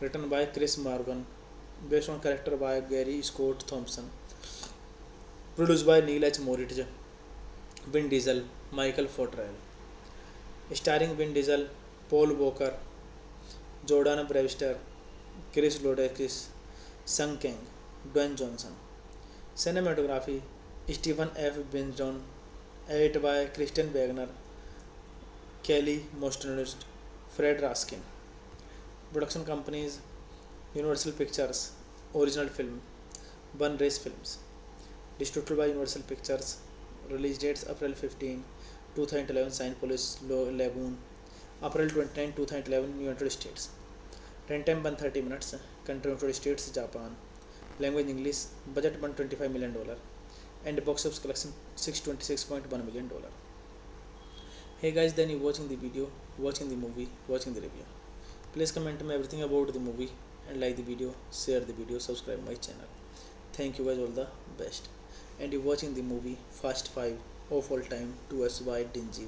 written by Chris Morgan, based on character by Gary Scott Thompson, produced by Neil H. Moritz, Vin Diesel, Michael Fortrell, starring Vin Diesel, Paul Walker, Jordan Brewster, Chris Lodakis, Sung Kang, Dwayne Johnson. Cinematography Stephen F. Binjon, edited by Christian Wagner, Kelly Mosternest, Fred Raskin. Production companies Universal Pictures, original film, One Race Films. Distributed by Universal Pictures. Release dates April 15, 2011 Saint Louis Lagoon. April 29, 2011 United States. Runtime 130 minutes. Country United States, Japan. Language English. Budget $125 million. And box office collection $626.1 million. Hey guys, then you watching the video, watching the movie, watching the review. Please comment me everything about the movie and like the video, share the video, subscribe my channel. Thank you guys, all the best. And you watching the movie Fast 5 of all time to us by Dingy,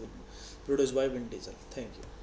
produced by Vin Diesel. Thank you.